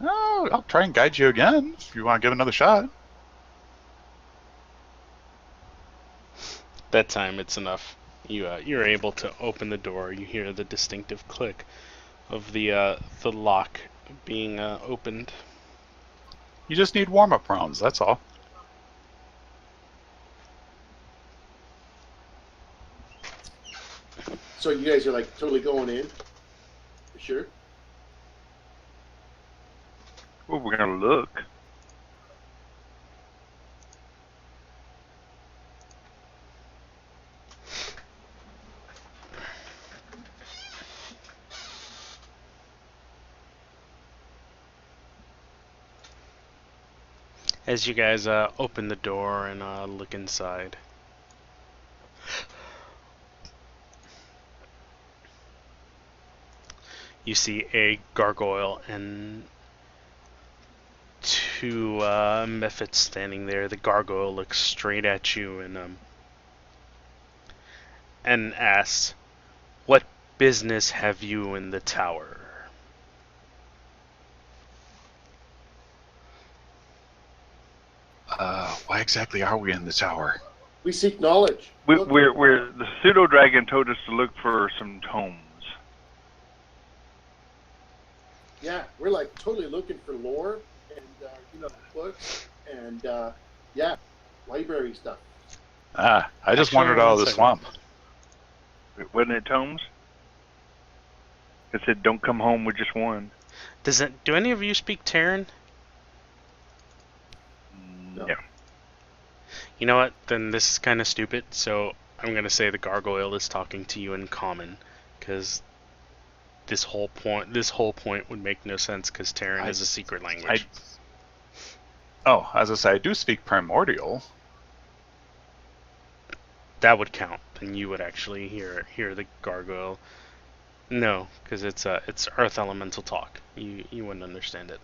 Oh, I'll try and guide you again if you want to give it another shot. That time it's enough. You're able to open the door. You hear the distinctive click of the lock being opened. You just need warm-up rounds, that's all. So you guys are like totally going in? For sure? Well, we're gonna look. As you guys open the door and look inside, you see a gargoyle and two mephits standing there. The gargoyle looks straight at you and asks, "What business have you in the tower?" Why exactly are we in the tower? We seek knowledge. We're the pseudo dragon told us to look for some tomes. Yeah, we're like totally looking for lore and books and library stuff. I just Actually, wandered out of the 1 second. swamp. Wasn't it tomes? It said, "Don't come home with just one." Do any of you speak Terran? No. Yeah. You know what? Then this is kind of stupid. So I'm gonna say the gargoyle is talking to you in common, because this whole point would make no sense because Terran is a secret language. As I say, I do speak primordial. That would count, and you would actually hear the gargoyle. No, because it's Earth elemental talk. You wouldn't understand it.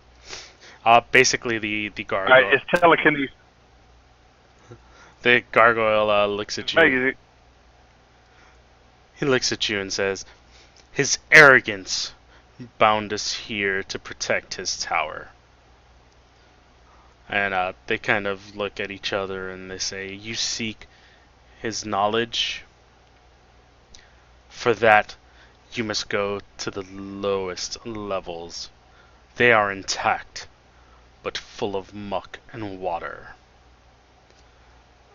Basically the gargoyle. It's telekinesis. The gargoyle looks at you. Right, He looks at you and says, "His arrogance bound us here to protect his tower." And they kind of look at each other and they say, "You seek his knowledge? For that, you must go to the lowest levels. They are intact, but full of muck and water.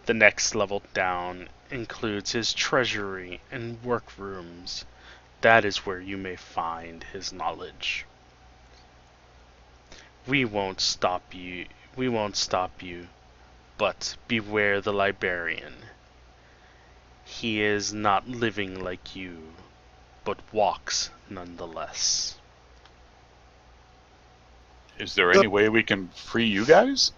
The next level down includes his treasury and workrooms. That is where you may find his knowledge. We won't stop you, but beware the librarian. He is not living like you, but walks nonetheless." Is there any way we can free you guys?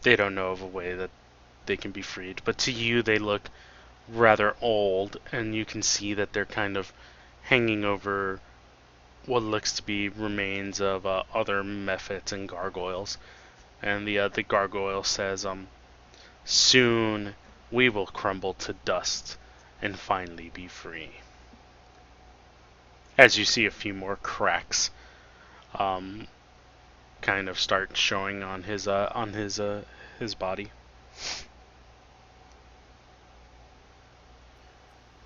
They don't know of a way that they can be freed, but to you they look rather old, and you can see that they're kind of hanging over what looks to be remains of other mephits and gargoyles. And the gargoyle says, "Soon we will crumble to dust and finally be free." As you see a few more cracks kind of start showing on his body.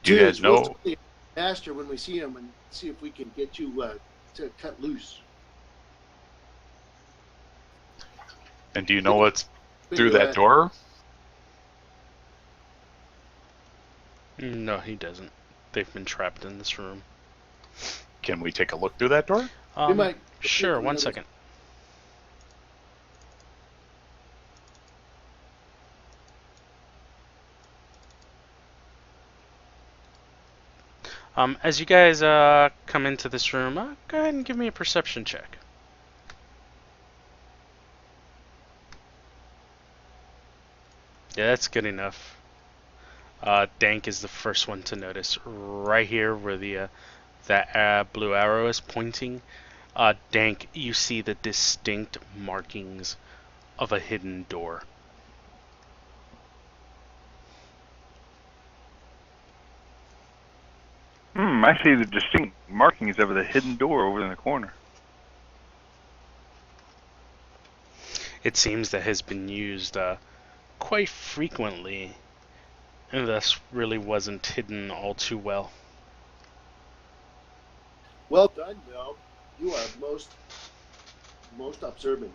Do you guys Dudes, we'll know? see Master when we see him and see if we can get you to cut loose. And do you know what's through that door? No, he doesn't. They've been trapped in this room. Can we take a look through that door? We might Sure, take 1 another- second. As you guys come into this room, go ahead and give me a perception check. Yeah, that's good enough. Dank is the first one to notice. Right here where that blue arrow is pointing, Dank, you see the distinct markings of a hidden door. I see the distinct markings of the hidden door over in the corner. it seems that has been used quite frequently, and thus really wasn't hidden all too well. Well done, Bill. You are most observant.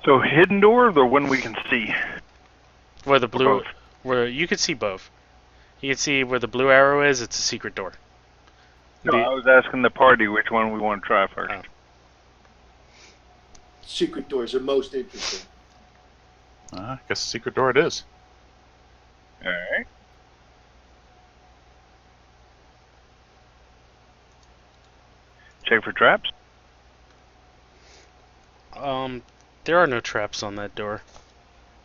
So hidden door or the one we can see? Where the Or blue, both? where you could see both. You can see where the blue arrow is. It's a secret door. No, I was asking the party which one we want to try first. Oh. Secret doors are most interesting. I guess secret door it is. All right. Check for traps. There are no traps on that door.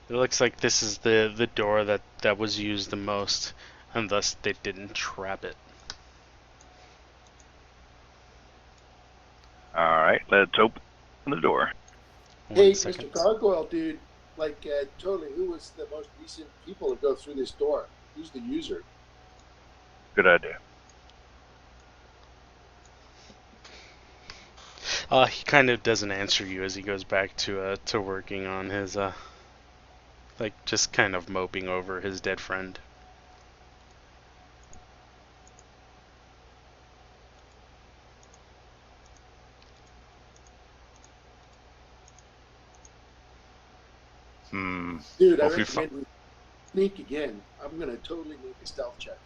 It looks like this is the door that was used the most, and thus they didn't trap it. All right, let's open the door. Hey, 1 second. Mr. Gargoyle, dude. Totally, who was the most recent people to go through this door? Who's the user? Good idea. He kind of doesn't answer you as he goes back to working on his just kind of moping over his dead friend. Dude, I Well, if you recommend we sneak again. I'm gonna totally make a stealth check.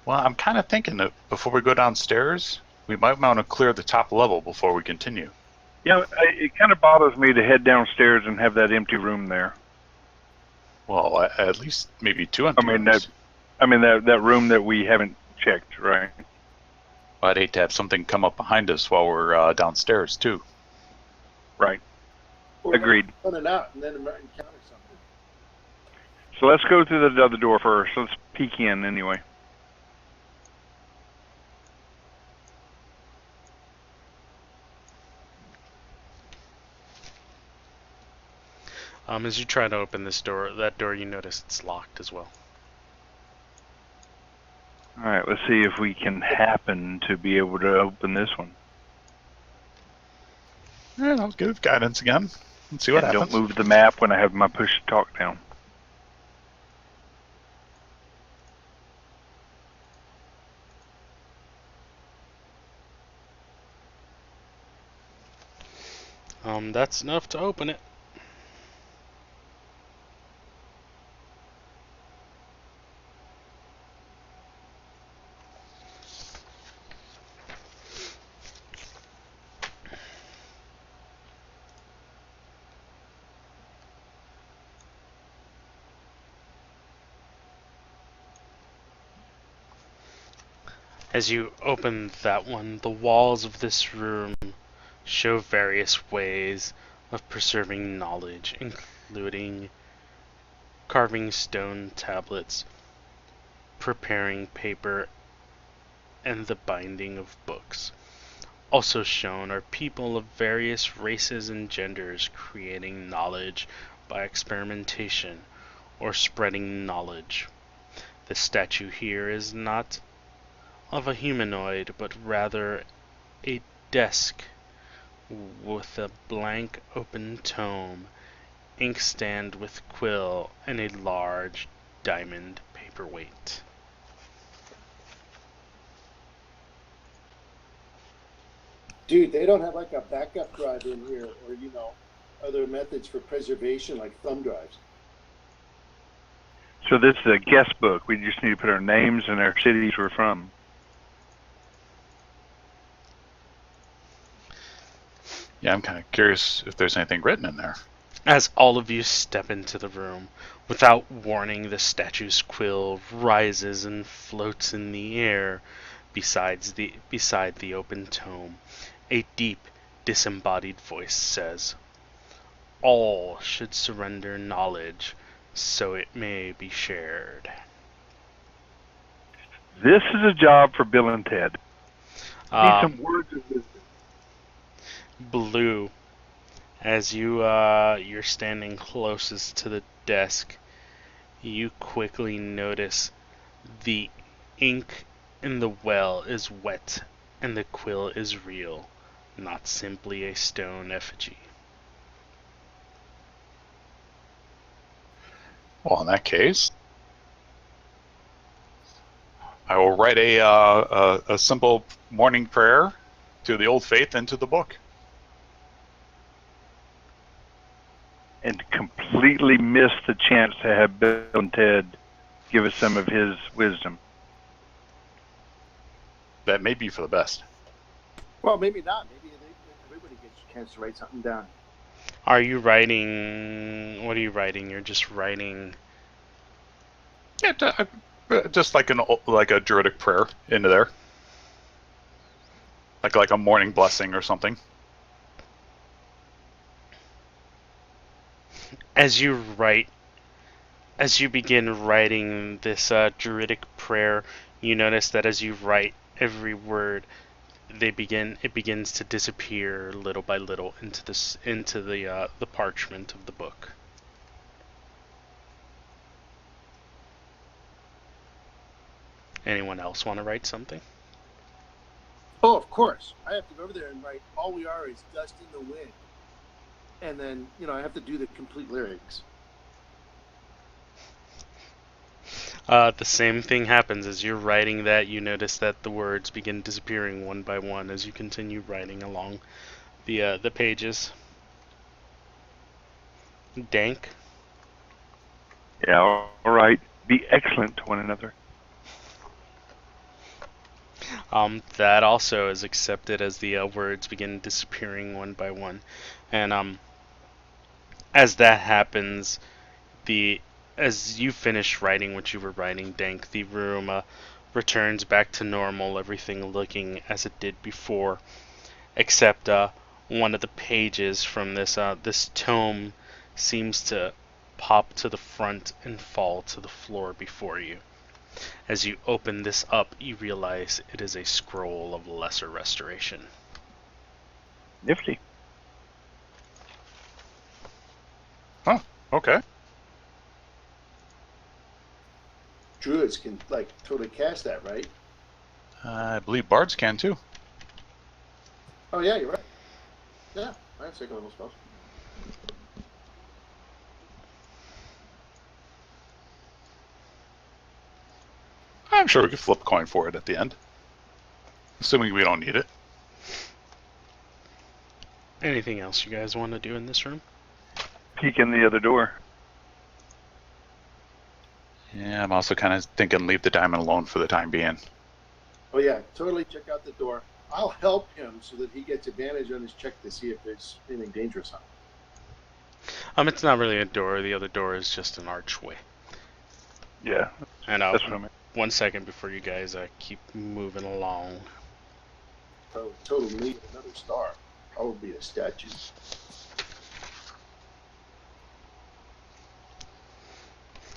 Well, I'm kind of thinking that before we go downstairs, we might want to clear the top level before we continue. Yeah, it kind of bothers me to head downstairs and have that empty room there. Well, at least maybe two empty rooms. that room that we haven't checked, right? I'd hate to have something come up behind us while we're downstairs, too. Right. Or Agreed. Running out and then encounter something. So let's go through the other door first. Let's peek in anyway. As you try to open that door, you notice it's locked as well. All right, let's see if we can happen to be able to open this one. All right, I'll give guidance again. Let's see what And happens. don't move the map when I have my push to talk down. That's enough to open it. As you open that one, the walls of this room show various ways of preserving knowledge, including carving stone tablets, preparing paper, and the binding of books. Also shown are people of various races and genders creating knowledge by experimentation or spreading knowledge. The statue here is not of a humanoid, but rather a desk with a blank open tome, inkstand with quill, and a large diamond paperweight. Dude, they don't have like a backup drive in here or, other methods for preservation like thumb drives. So this is a guest book. We just need to put our names and our cities we're from. Yeah, I'm kind of curious if there's anything written in there. As all of you step into the room, without warning, the statue's quill rises and floats in the air beside the open tome. A deep, disembodied voice says, "All should surrender knowledge, so it may be shared." This is a job for Bill and Ted. Need some words of wisdom. Blue, as you're standing closest to the desk, you quickly notice the ink in the well is wet, and the quill is real, not simply a stone effigy. Well, in that case, I will write a simple morning prayer to the old faith into the book. And completely missed the chance to have Bill and Ted give us some of his wisdom. That may be for the best. Well, maybe not. Maybe everybody gets a chance to write something down. Are you writing? What are you writing? You're just writing. Yeah, just like a druidic prayer into there, like a morning blessing or something. As you begin writing this druidic prayer, you notice that as you write every word, it begins to disappear little by little into the parchment of the book. Anyone else want to write something? Oh, of course. I have to go over there and write, all we are is dust in the wind. And then, I have to do the complete lyrics. The same thing happens as you're writing that. You notice that the words begin disappearing one by one as you continue writing along the pages. Dank. Yeah, all right. Be excellent to one another. That also is accepted as the words begin disappearing one by one, and as that happens, as you finish writing what you were writing, Dank, the room returns back to normal, everything looking as it did before, except one of the pages from this tome seems to pop to the front and fall to the floor before you. As you open this up, you realize it is a scroll of lesser restoration. Nifty. Huh. Okay. Druids can, totally cast that, right? I believe bards can too. Oh, yeah, you're right. Yeah, I have second level spells. I'm sure we could flip a coin for it at the end, assuming we don't need it. Anything else you guys want to do in this room? Peek in the other door. Yeah, I'm also kind of thinking leave the diamond alone for the time being. Oh, yeah, totally check out the door. I'll help him so that he gets advantage on his check to see if there's anything dangerous on it. It's not really a door. The other door is just an archway. Yeah, And that's what I meant. 1 second before you guys keep moving along. Total me another star. I will be a statue.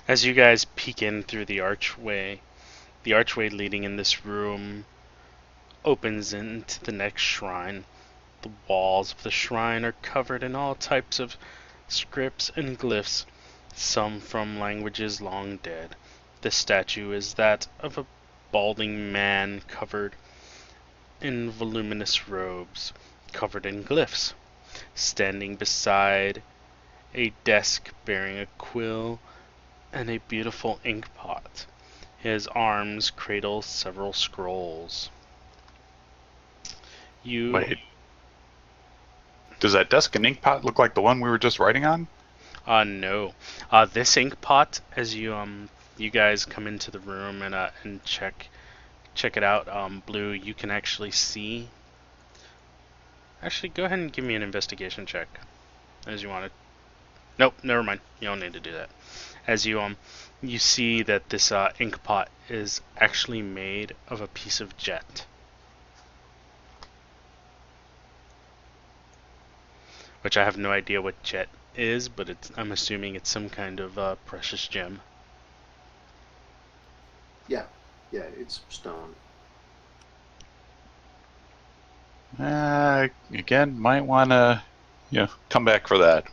As you guys peek in through the archway leading in this room opens into the next shrine. The walls of the shrine are covered in all types of scripts and glyphs, some from languages long dead. The statue is that of a balding man covered in voluminous robes, covered in glyphs, standing beside a desk bearing a quill and a beautiful ink pot. His arms cradle several scrolls. Wait. Does that desk and ink pot look like the one we were just writing on? No. This ink pot, as you guys come into the room and check it out, Blue, you can actually see. Actually, go ahead and give me an investigation check, as you want to. Nope, never mind. You don't need to do that. As you see that this ink pot is actually made of a piece of jet. Which I have no idea what jet is, but I'm assuming it's some kind of precious gem. Yeah, it's stone. Again, might want to, come back for that.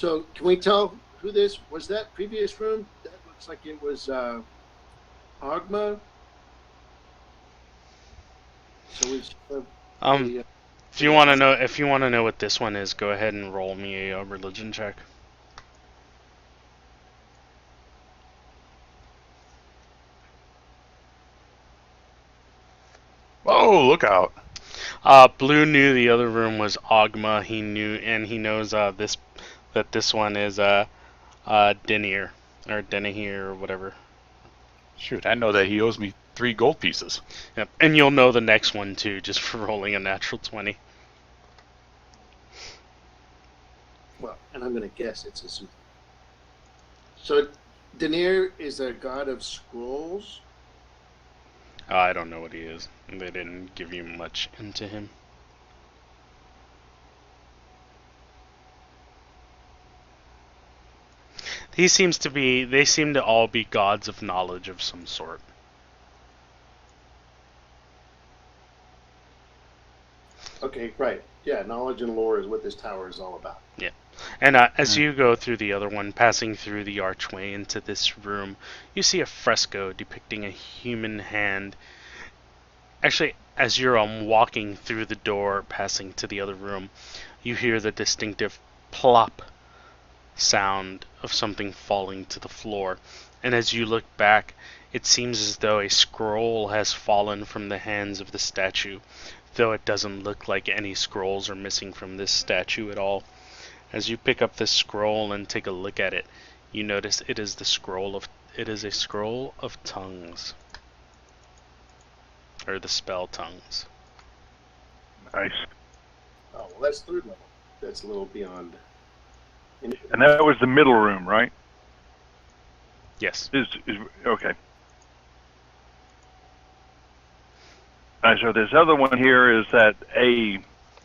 So can we tell who this was? That previous room? That looks like it was Agma. So it's the, If you want to know what this one is, go ahead and roll me a religion check. Oh, look out! Blue knew the other room was Ogma. He knows this one is Denir or Denahir or whatever. Shoot, I know that he owes me 3 gold pieces. Yep, and you'll know the next one too, just for rolling a natural 20. well, and I'm going to guess it's a Zuth. So Denir is a god of scrolls. I don't know what he is. They didn't give you much into him. They seem to all be gods of knowledge of some sort. Okay, right. Yeah, knowledge and lore is what this tower is all about. Yeah. And as you go through the other one, passing through the archway into this room, you see a fresco depicting a human hand. Actually, as you're walking through the door, passing to the other room, you hear the distinctive plop sound of something falling to the floor. And as you look back, it seems as though a scroll has fallen from the hands of the statue, though it doesn't look like any scrolls are missing from this statue at all. As you pick up this scroll and take a look at it, you notice it is a scroll of tongues. Or the spell tongues. Nice. Oh, well, that's third level. That's a little beyond. And that was the middle room, right? Yes. Okay. So this other one here is that A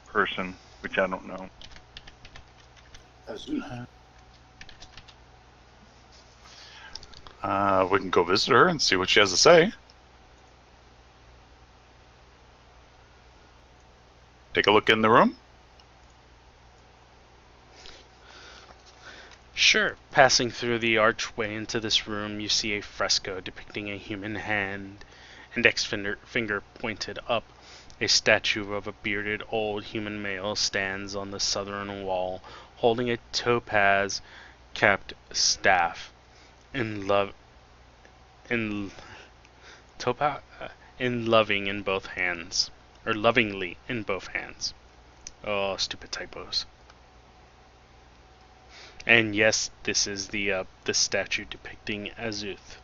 person, which I don't know. We can go visit her and see what she has to say. Take a look in the room. Sure. Passing through the archway into this room, you see a fresco depicting a human hand, index finger pointed up. A statue of a bearded old human male stands on the southern wall, holding a topaz-capped staff lovingly in both hands. Oh, stupid typos. And yes, this is the statue depicting Azuth.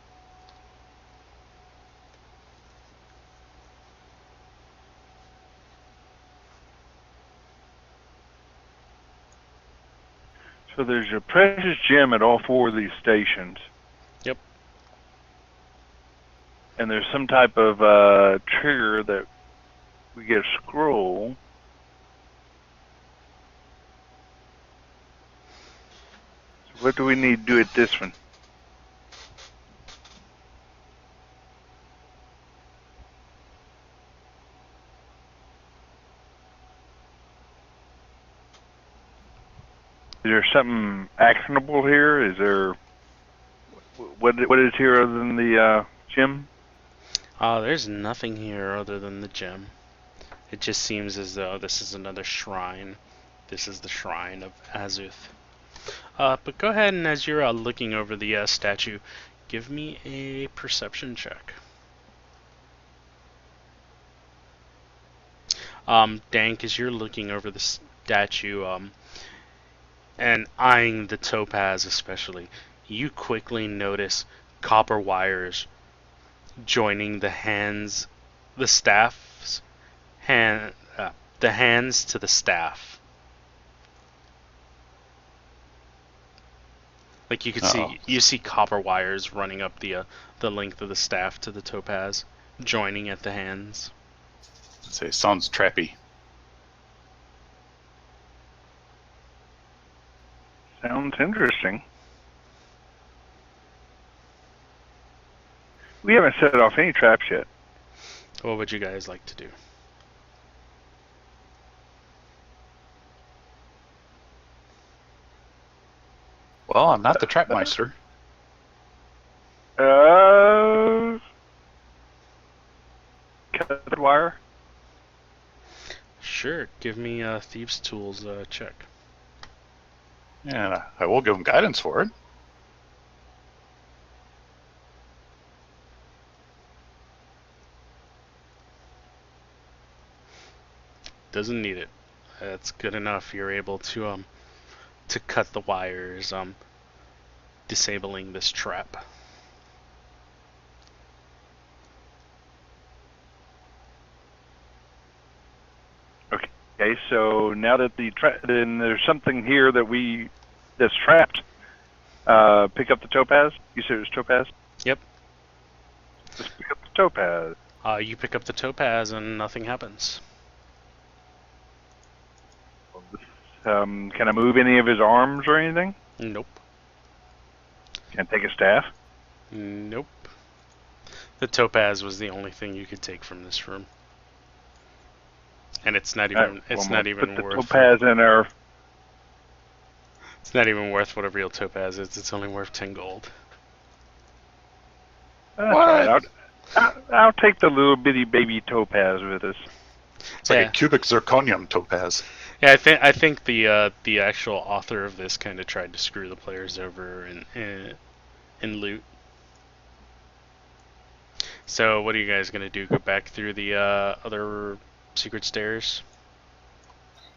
So there's a precious gem at all 4 of these stations. Yep. And there's some type of trigger that we get a scroll. So what do we need to do at this one? Is there something actionable here? Is there what is here other than the gem? There's nothing here other than the gem. It just seems as though this is another shrine. This is the shrine of Azuth. But go ahead and as you're looking over the statue, give me a perception check. Dank, as you're looking over the statue, and eyeing the topaz especially, you quickly notice copper wires joining the hands to the staff. Like you see copper wires running up the length of the staff to the topaz, joining at the hands. I'd say sounds trappy. Sounds interesting. We haven't set off any traps yet. What would you guys like to do? Well, I'm not the Trapmeister. Cut the wire. Sure, give me a Thieves' Tools check. And I will give him guidance for it. Doesn't need it. That's good enough. You're able to cut the wires, disabling this trap. Okay, so now that then there's something here that's trapped. Pick up the topaz. You said it was topaz? Yep. Let's pick up the topaz. You pick up the topaz and nothing happens. Can I move any of his arms or anything? Nope. Can I take a staff? Nope. The topaz was the only thing you could take from this room. And it's not even put the worth topaz in there. It's not even worth what a real topaz is. It's only worth 10 gold. That's right. I'll take the little bitty baby topaz with us. It's like a cubic zirconium topaz. Yeah, I think the actual author of this kind of tried to screw the players over in loot. So what are you guys gonna do? Go back through the other secret stairs?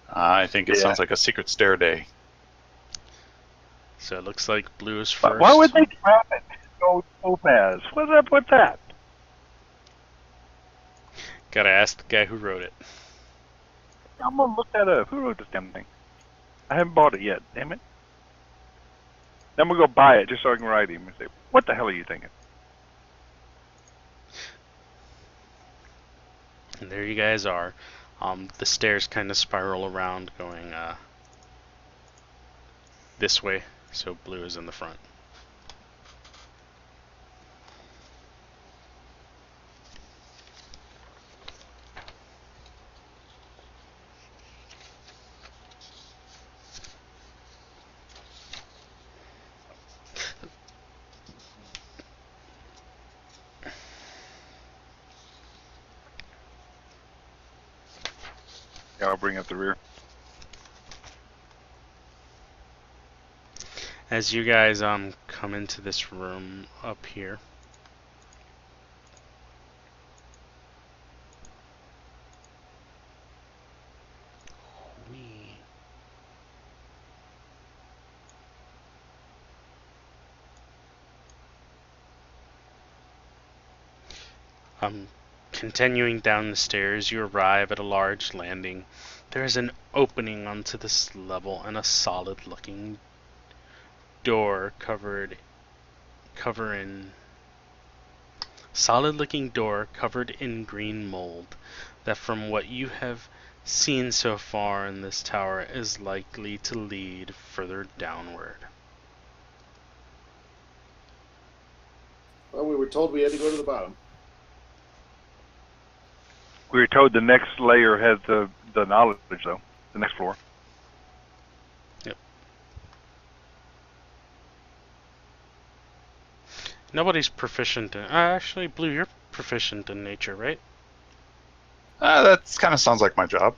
I think it sounds like a secret stair day. So it looks like blue is first. Why would they trap it? Go topaz. What's up with that? Gotta ask the guy who wrote it. I'm gonna look that up. Who wrote this damn thing? I haven't bought it yet. Damn it. Then we'll go buy it just so I can write him and say, "What the hell are you thinking?" And there you guys are. The stairs kind of spiral around, going this way. So blue is in the front. Yeah, I'll bring up the rear. As you guys come into this room up here, continuing down the stairs, you arrive at a large landing. There is an opening onto this level and a solid-looking door covered in green mold that, from what you have seen so far in this tower, is likely to lead further downward. Well, we were told we had to go to the bottom. We were told the next layer has the knowledge, though. The next floor. Yep. Nobody's proficient in... actually, Blue, you're proficient in nature, right? That kind of sounds like my job.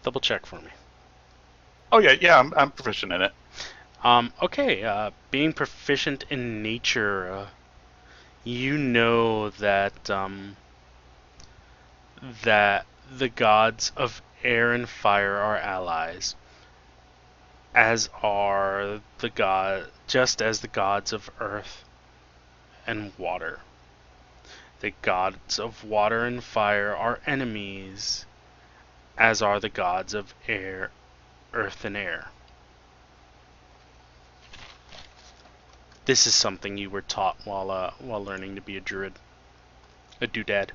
Double check for me. Oh, yeah, I'm proficient in it. Okay, being proficient in nature, you know that, that the gods of air and fire are allies, as are just as the gods of earth and water. The gods of water and fire are enemies, as are the gods of air, earth, and air. This is something you were taught while learning to be a druid, a doodad.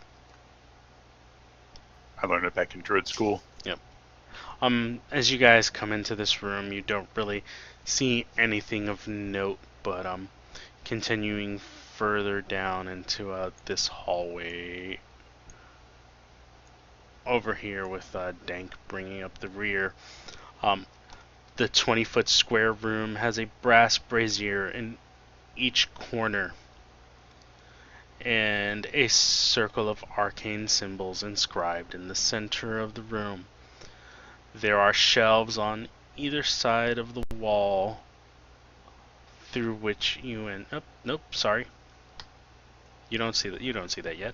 I learned it back in druid school. Yep. As you guys come into this room, you don't really see anything of note, but continuing further down into this hallway over here with Dank bringing up the rear. The 20-foot square room has a brass brazier in each corner and a circle of arcane symbols inscribed in the center of the room. There are shelves on either side of the wall through which you nope, sorry. You don't see that. You don't see that yet.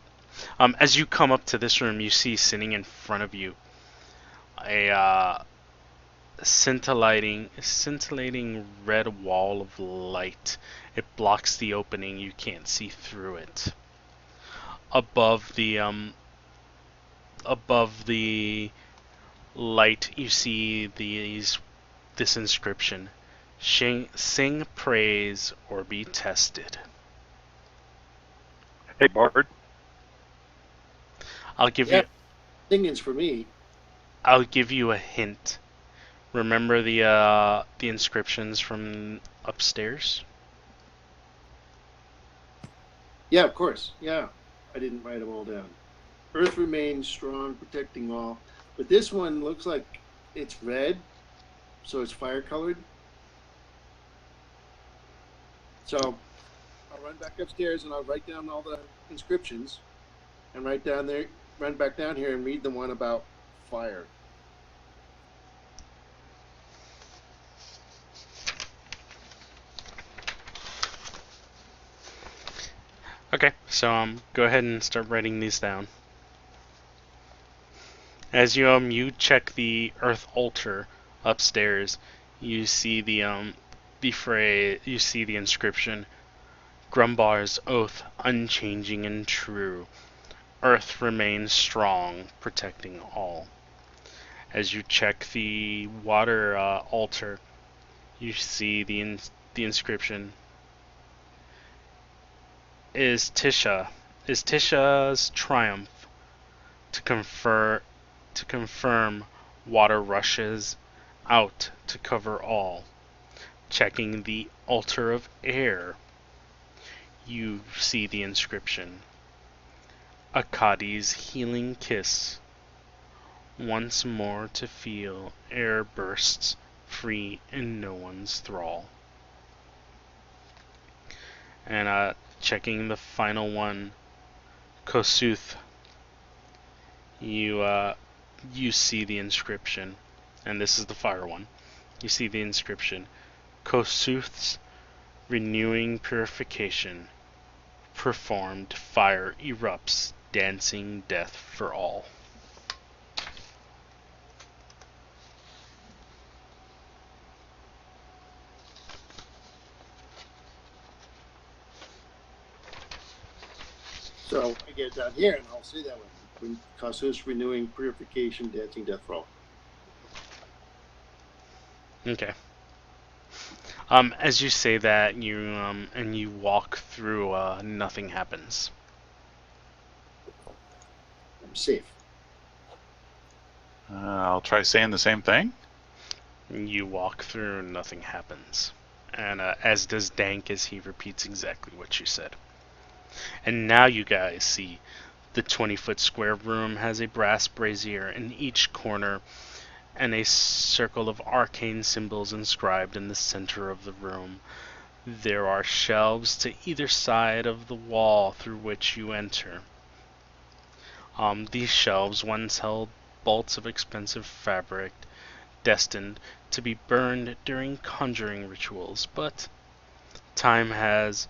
As you come up to this room, you see sitting in front of you a scintillating red wall of light. It blocks the opening. You can't see through it. Above the light, you see this inscription: Sing praise or be tested. Hey, Bard. I'll give Yeah, singing's for me. you a hint. Remember the inscriptions from upstairs? Yeah, of course. Yeah, I didn't write them all down. Earth remains strong, protecting all. But this one looks like it's red, so it's fire colored. So I'll run back upstairs and I'll write down all the inscriptions, and run back down here and read the one about fire. Okay, so go ahead and start writing these down. As you check the earth altar upstairs, you see the phrase, you see the inscription: Grumbar's oath, unchanging and true. Earth remains strong, protecting all. As you check the water altar, you see the inscription: Is Tisha's triumph to confirm water rushes out to cover all. Checking the altar of air, you see the inscription: Akkadi's healing kiss. Once more to feel air bursts free in no one's thrall. And checking the final one, Kosuth, you see the inscription, and this is the fire one. You see the inscription: Kosuth's renewing purification performed, fire erupts, dancing death for all. So I get it down here, and I'll say that one. Kasus renewing purification, dancing death for all. Okay. As you say that, and you walk through, nothing happens. I'm safe. I'll try saying the same thing. You walk through, nothing happens. And as does Dank, as he repeats exactly what you said. And now you guys see the 20-foot square room has a brass brazier in each corner and a circle of arcane symbols inscribed in the center of the room. There are shelves to either side of the wall through which you enter. These shelves once held bolts of expensive fabric destined to be burned during conjuring rituals, but time has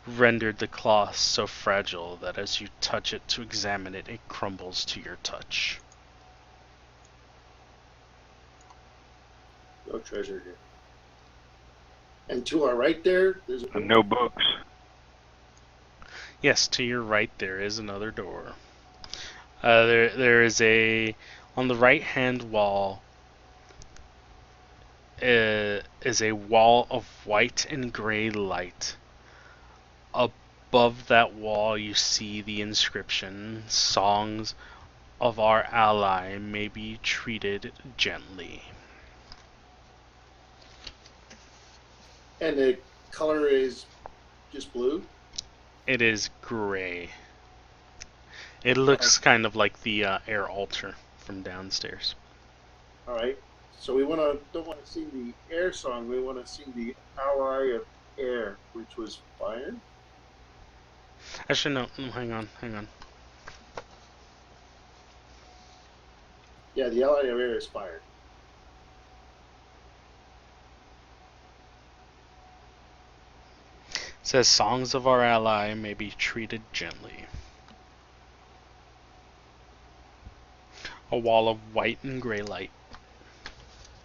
rendered the cloth so fragile that as you touch it to examine it, it crumbles to your touch. No treasure here. And to our right there's a No books. Yes, to your right there is another door. There is on the right hand wall is a wall of white and gray light. Above that wall you see the inscription: Songs of our ally may be treated gently. And the color is just blue? It is gray. It looks kind of like the air altar from downstairs. Alright. So we don't want to sing the air song. We want to sing the ally of air, which was fire. Actually, no. Hang on. Yeah, the ally of air is fire. It says songs of our ally may be treated gently. A wall of white and gray light.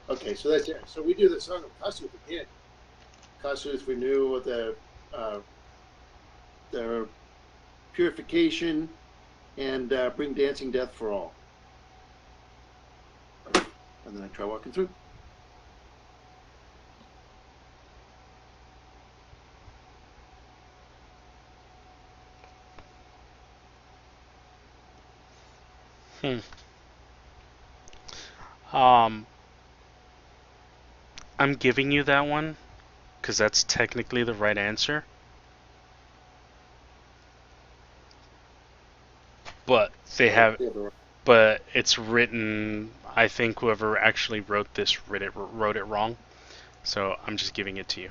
Okay, so that's it. So we do the song of Kasuth again. Kasuth, renew the purification and bring dancing death for all. And then I try walking through. I'm giving you that one because that's technically the right answer. But but it's written. I think whoever actually wrote this wrote it wrong. So I'm just giving it to you.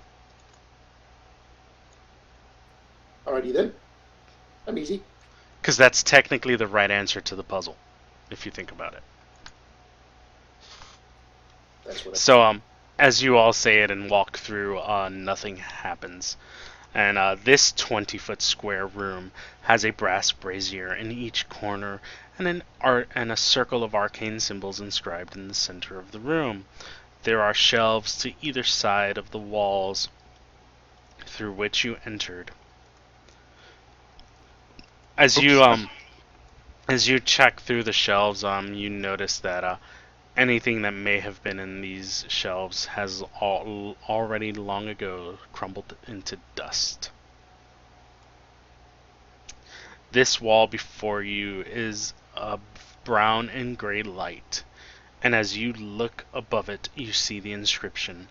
Alrighty then. I'm easy. Because that's technically the right answer to the puzzle, if you think about it. That's what So as you all say it and walk through, nothing happens. And this 20-foot square room has a brass brazier in each corner and a circle of arcane symbols inscribed in the center of the room. There are shelves to either side of the walls through which you entered. As you check through the shelves, you notice that anything that may have been in these shelves has already long ago crumbled into dust. This wall before you is a brown and gray light, and as you look above it, you see the inscription,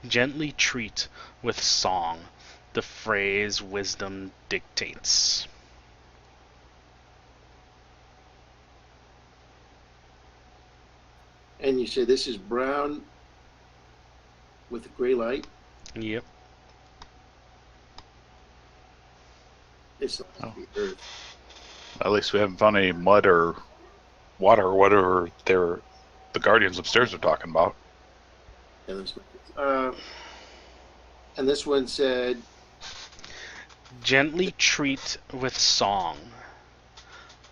"Gently treat with song. The phrase wisdom dictates." And you say this is brown with a gray light? Yep. It's not the earth. At least we haven't found any mud or water or whatever the guardians upstairs are talking about. Yeah, and this one said, "Gently treat with song.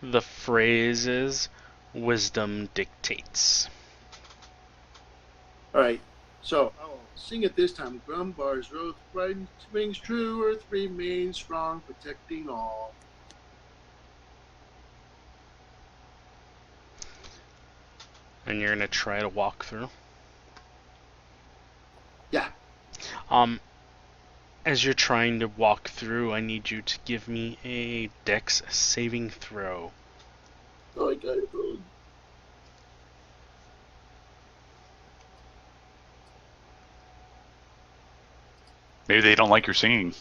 The phrase is wisdom dictates." alright, so I'll sing it this time. Grumbar's oath rings true, earth remains strong, protecting all. And you're gonna try to walk through. Yeah. As you're trying to walk through, I need you to give me a Dex saving throw. Oh, I got it wrong. Maybe they don't like your singing.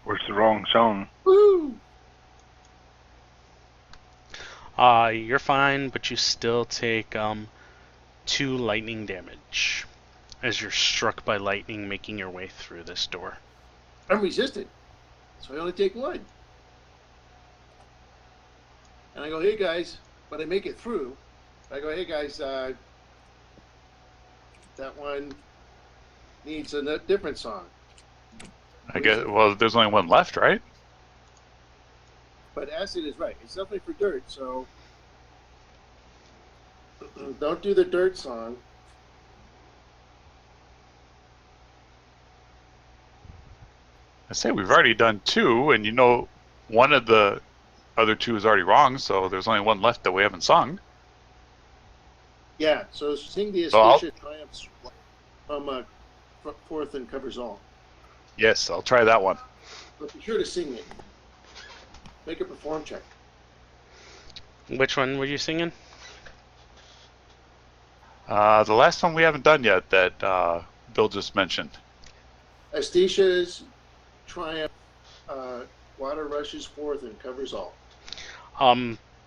Or it's the wrong song. Woo! You're fine, but you still take 2 lightning damage as you're struck by lightning making your way through this door. I'm resistant, so I only take 1. And I go, hey guys, but I make it through. I go, hey guys, that one needs a different song. I guess, well, there's only one left, right? But acid is right. It's definitely for dirt, so don't do the dirt song. I say we've already done 2, and you know one of the other 2 is already wrong, so there's only one left that we haven't sung. Yeah, so sing the So Astacia Triumphs from Forth and Covers All. Yes, I'll try that one. But be sure to sing it. Make a perform check. Which one were you singing? The last one we haven't done yet that Bill just mentioned. Astatia's Triumph, water rushes forth and covers all.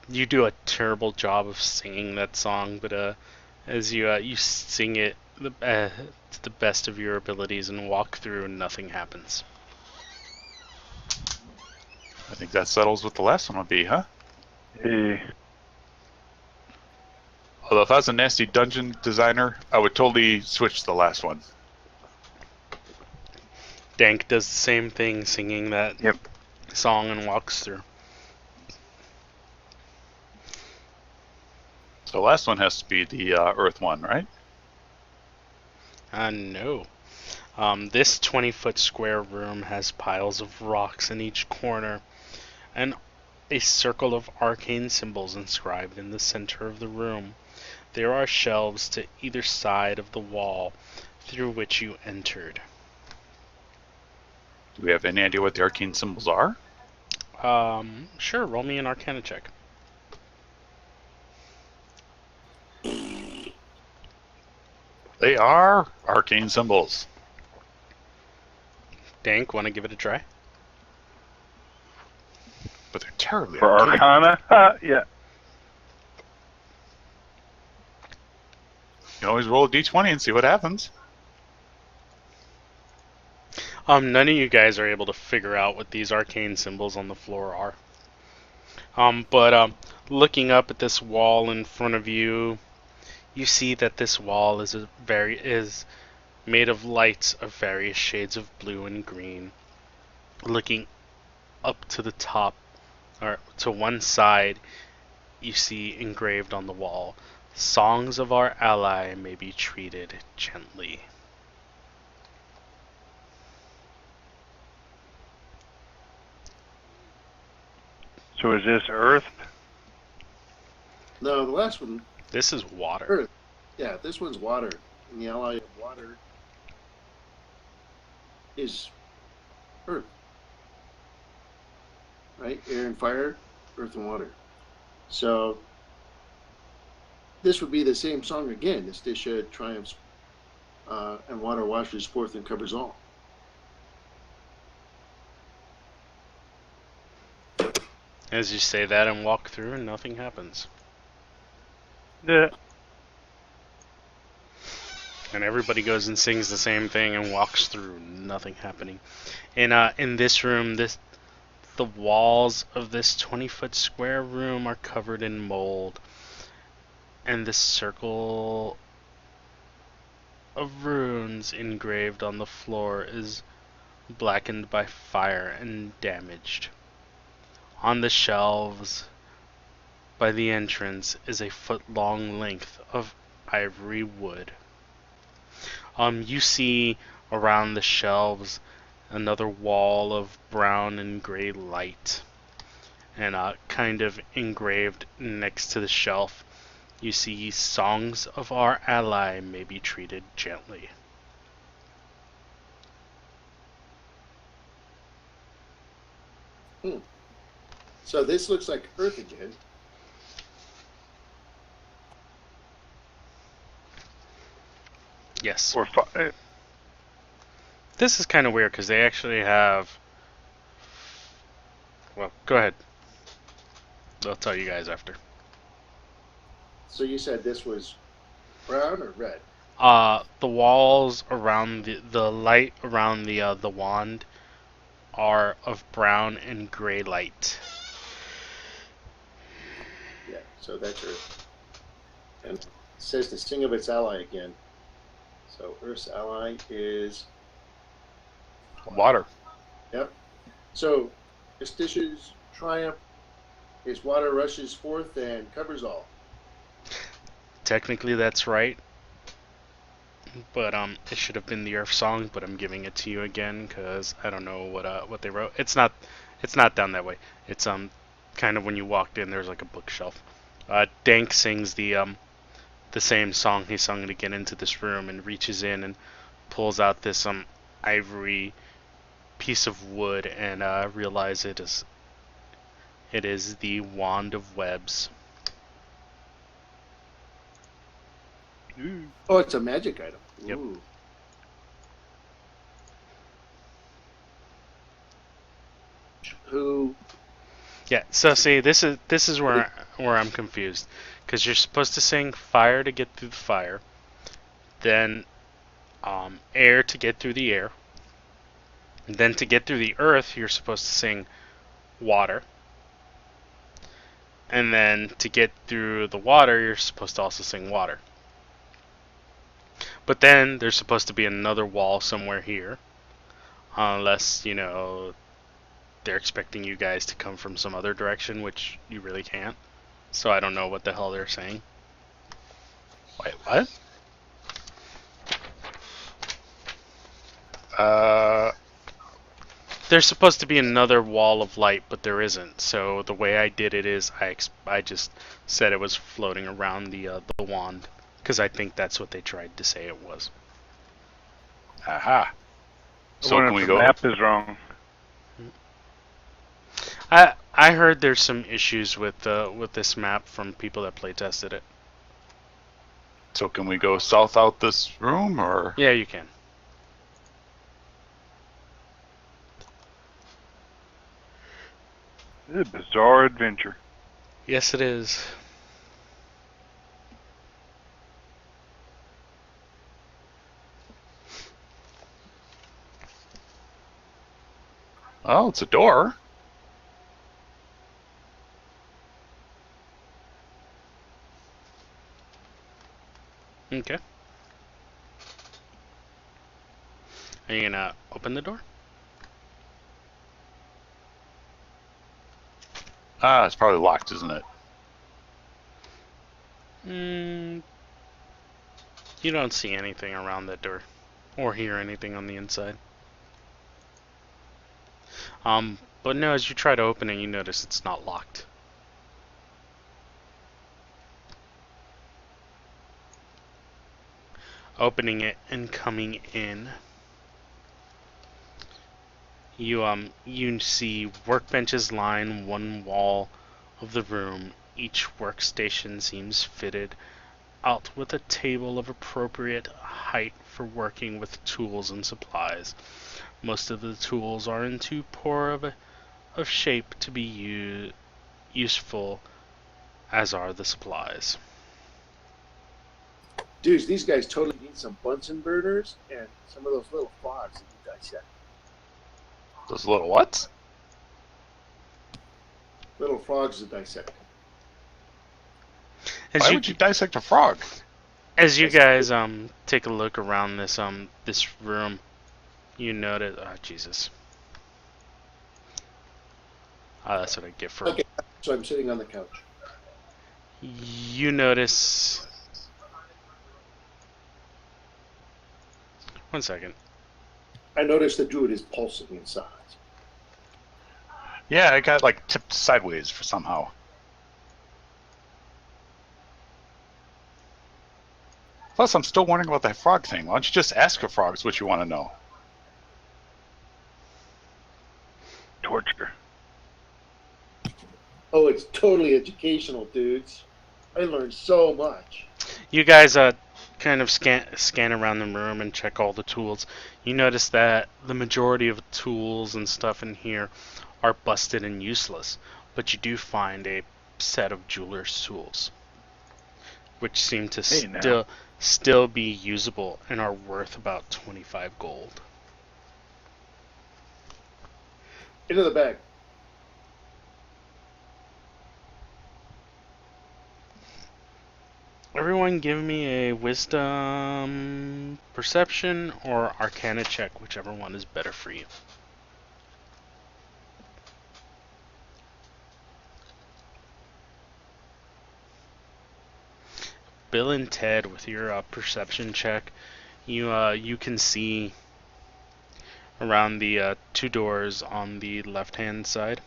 You do a terrible job of singing that song, but as you sing it to the best of your abilities and walk through, and nothing happens. I think that settles what the last one would be, huh? Eh, Although if I was a nasty dungeon designer, I would totally switch to the last one. Dank does the same thing, singing that Yep. song and walks through. So the last one has to be the Earth one, right? No. This 20-foot square room has piles of rocks in each corner, and a circle of arcane symbols inscribed in the center of the room. There are shelves to either side of the wall through which you entered. Do we have any idea what the arcane symbols are? Sure, roll me an Arcana check. They are arcane symbols. Dank, want to give it a try? But they're terribly for arcane. Arcana? Ha, yeah. You can always roll a d20 and see what happens. None of you guys are able to figure out what these arcane symbols on the floor are. But looking up at this wall in front of you, you see that this wall is made of lights of various shades of blue and green. Looking up to the top, or to one side, you see engraved on the wall, "Songs of our ally may be treated gently." So is this Earth? No, the last one, This is water. Earth. Yeah, this one's water. And the ally of water is Earth. Right? Air and fire, earth and water. So this would be the same song again. This dish triumphs and water washes forth and covers all. As you say that and walk through, and nothing happens. Yeah. And everybody goes and sings the same thing and walks through, nothing happening. In this room, the walls of this 20-foot square room are covered in mold, and the circle of runes engraved on the floor is blackened by fire and damaged. On the shelves by the entrance is a foot-long length of ivory wood. You see around the shelves another wall of brown and gray light, and kind of engraved next to the shelf, you see "Songs of our ally may be treated gently." So this looks like Earth again. Yes. Or This is kind of weird because they actually have. Well, go ahead. I'll tell you guys after. So you said this was brown or red? The walls around the light around the wand are of brown and gray light. Yeah, so that's Earth. And it says to sing of its ally again. So Earth's ally is Water. Yep. So Esticia's triumph is water rushes forth and covers all. Technically, that's right. But it should have been the Earth song, but I'm giving it to you again because I don't know what they wrote. It's not down that way. It's kind of when you walked in, there's like a bookshelf. Dank sings the same song he sung to get into this room, and reaches in and pulls out this ivory piece of wood, and realize it is the wand of webs. Oh, it's a magic item. Yep. Ooh. Who? Yeah. So see, this is where where I'm confused, because you're supposed to sing fire to get through the fire, then air to get through the air, and then to get through the earth you're supposed to sing water, and then to get through the water you're supposed to also sing water. But then there's supposed to be another wall somewhere here, unless they're expecting you guys to come from some other direction, which you really can't. So I don't know what the hell they're saying. Wait, what? There's supposed to be another wall of light, but there isn't. So the way I did it is I just said it was floating around the wand, because I think that's what they tried to say it was. Aha. I So wonder can we if go? the map is wrong. I heard there's some issues with this map from people that play tested it. So can we go south out this room, or? Yeah, you can. This is a bizarre adventure. Yes, it is. Oh, it's a door. Okay. Are you gonna open the door? Ah, it's probably locked, isn't it? You don't see anything around that door, or hear anything on the inside. But no, as you try to open it, you notice it's not locked. Opening it and coming in, you see workbenches line one wall of the room. Each workstation seems fitted out with a table of appropriate height for working with tools and supplies. Most of the tools are in too poor of shape to be useful, as are the supplies. Dudes, these guys totally need some Bunsen burners and some of those little frogs that you dissect. Those little what? Little frogs to dissect. Why would you dissect a frog? As you guys take a look around this room, you notice. Oh, Jesus. That's what I get for. Okay, so I'm sitting on the couch. You notice. One second. I noticed the druid is pulsing inside. Yeah, I got like tipped sideways for somehow. Plus, I'm still wondering about that frog thing. Why don't you just ask the frogs what you want to know? Torture. Oh, it's totally educational, dudes. I learned so much. You guys kind of scan around the room and check all the tools. You notice that the majority of tools and stuff in here are busted and useless, but you do find a set of jeweler's tools, which seem to still be usable and are worth about 25 gold. Into the bag. Everyone give me a wisdom, perception, or arcana check, whichever one is better for you. Bill and Ted, with your perception check, you can see around the two doors on the left-hand side.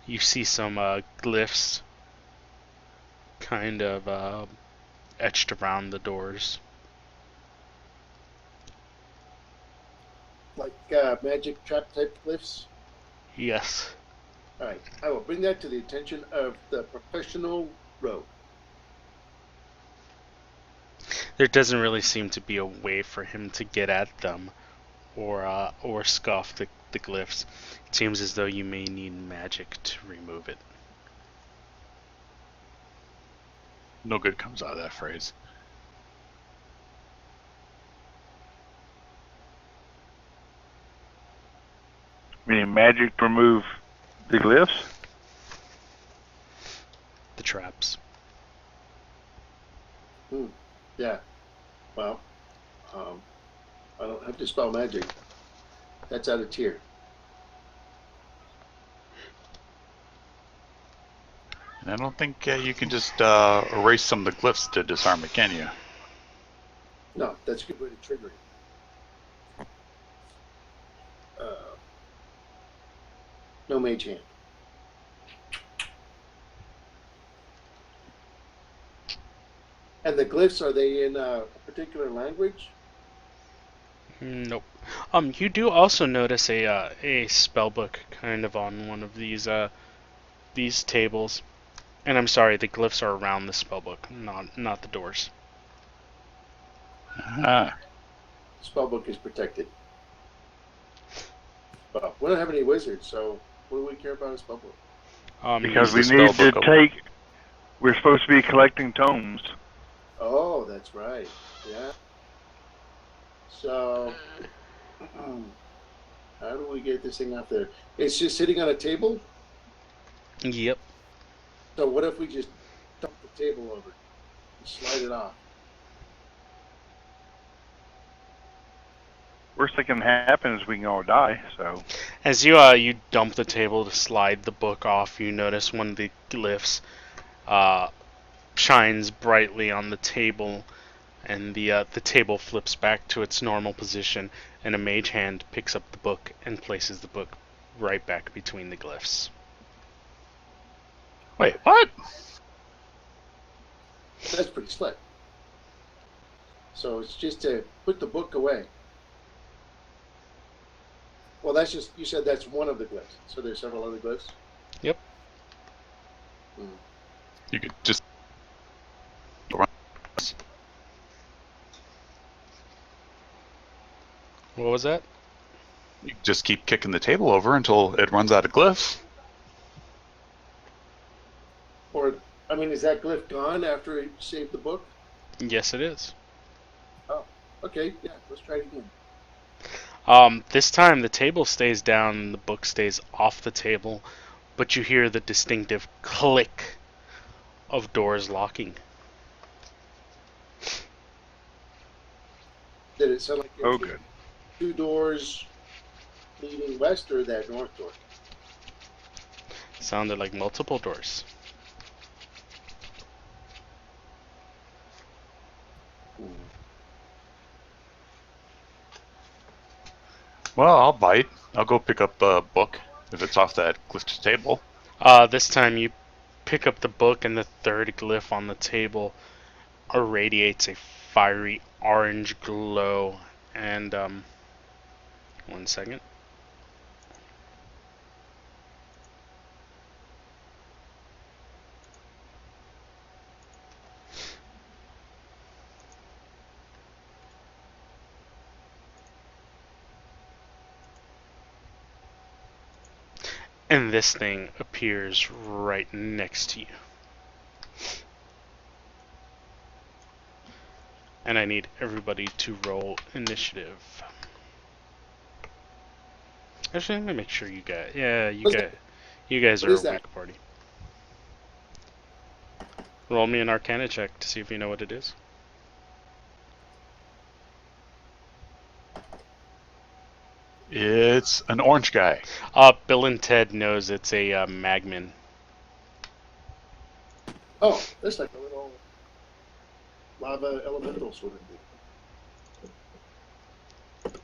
You see some glyphs kind of etched around the doors. Like magic trap type glyphs? Yes. Alright, I will bring that to the attention of the professional rogue. There doesn't really seem to be a way for him to get at them or scuff the glyphs. It seems as though you may need magic to remove it. No good comes out of that phrase. Meaning magic to remove the glyphs? The traps. Yeah. Well, I don't have to spell magic. That's out of tier. And I don't think you can just erase some of the glyphs to disarm it, can you? No, that's a good way to trigger it. No mage hand. And the glyphs, are they in a particular language? Nope. You do also notice a spell book kind of on one of these tables, and I'm sorry, the glyphs are around the spell book, not the doors. Ah. Spellbook is protected. Well, we don't have any wizards, so what do we care about a spellbook? Because we use the need to spellbook. take... We're supposed to be collecting tomes. Oh, that's right. Yeah. So, how do we get this thing out there? It's just sitting on a table? Yep. So what if we just dump the table over and slide it off? Worst that can happen is we can all die, so... As you dump the table to slide the book off, you notice one of the glyphs shines brightly on the table, and the table flips back to its normal position, and a mage hand picks up the book and places the book right back between the glyphs. Wait, what? That's pretty slick. So it's just to put the book away. Well, that's just, you said that's one of the glyphs. So there's several other glyphs? Yep. You could just... What was that? You just keep kicking the table over until it runs out of glyphs. Or, I mean, is that glyph gone after it saved the book? Yes, it is. Oh, okay. Yeah, let's try it again. This time the table stays down and the book stays off the table, but you hear the distinctive click of doors locking. Did it sound like Oh, good. two doors leading west or that north door? Sounded like multiple doors. Well, I'll bite. I'll go pick up a book if it's off that glyph table. This time you pick up the book and the third glyph on the table irradiates a fiery orange glow. And, 1 second. And this thing appears right next to you. And I need everybody to roll initiative. Actually, let me make sure you guys. Yeah, you guys What are is a that? weak party. Roll me an Arcana check to see if you know what it is. It's an orange guy. Bill and Ted knows it's a magmin. Oh, that's like a little lava elemental sort of thing.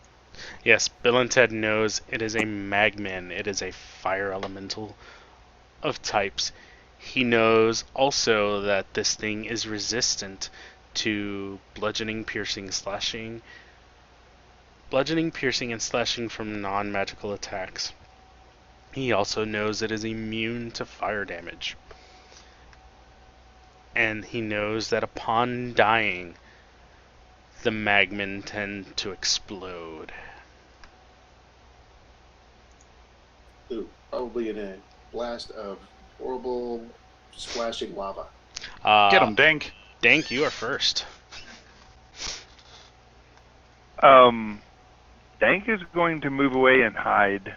Yes, Bill and Ted knows it is a magmin. It is a fire elemental of types. He knows also that this thing is resistant to bludgeoning, piercing, and slashing from non-magical attacks. He also knows it is immune to fire damage. And he knows that upon dying, the magmin tend to explode. Ooh, probably in a blast of horrible splashing lava. Get him, Dank. Dank, you are first. Dank is going to move away and hide.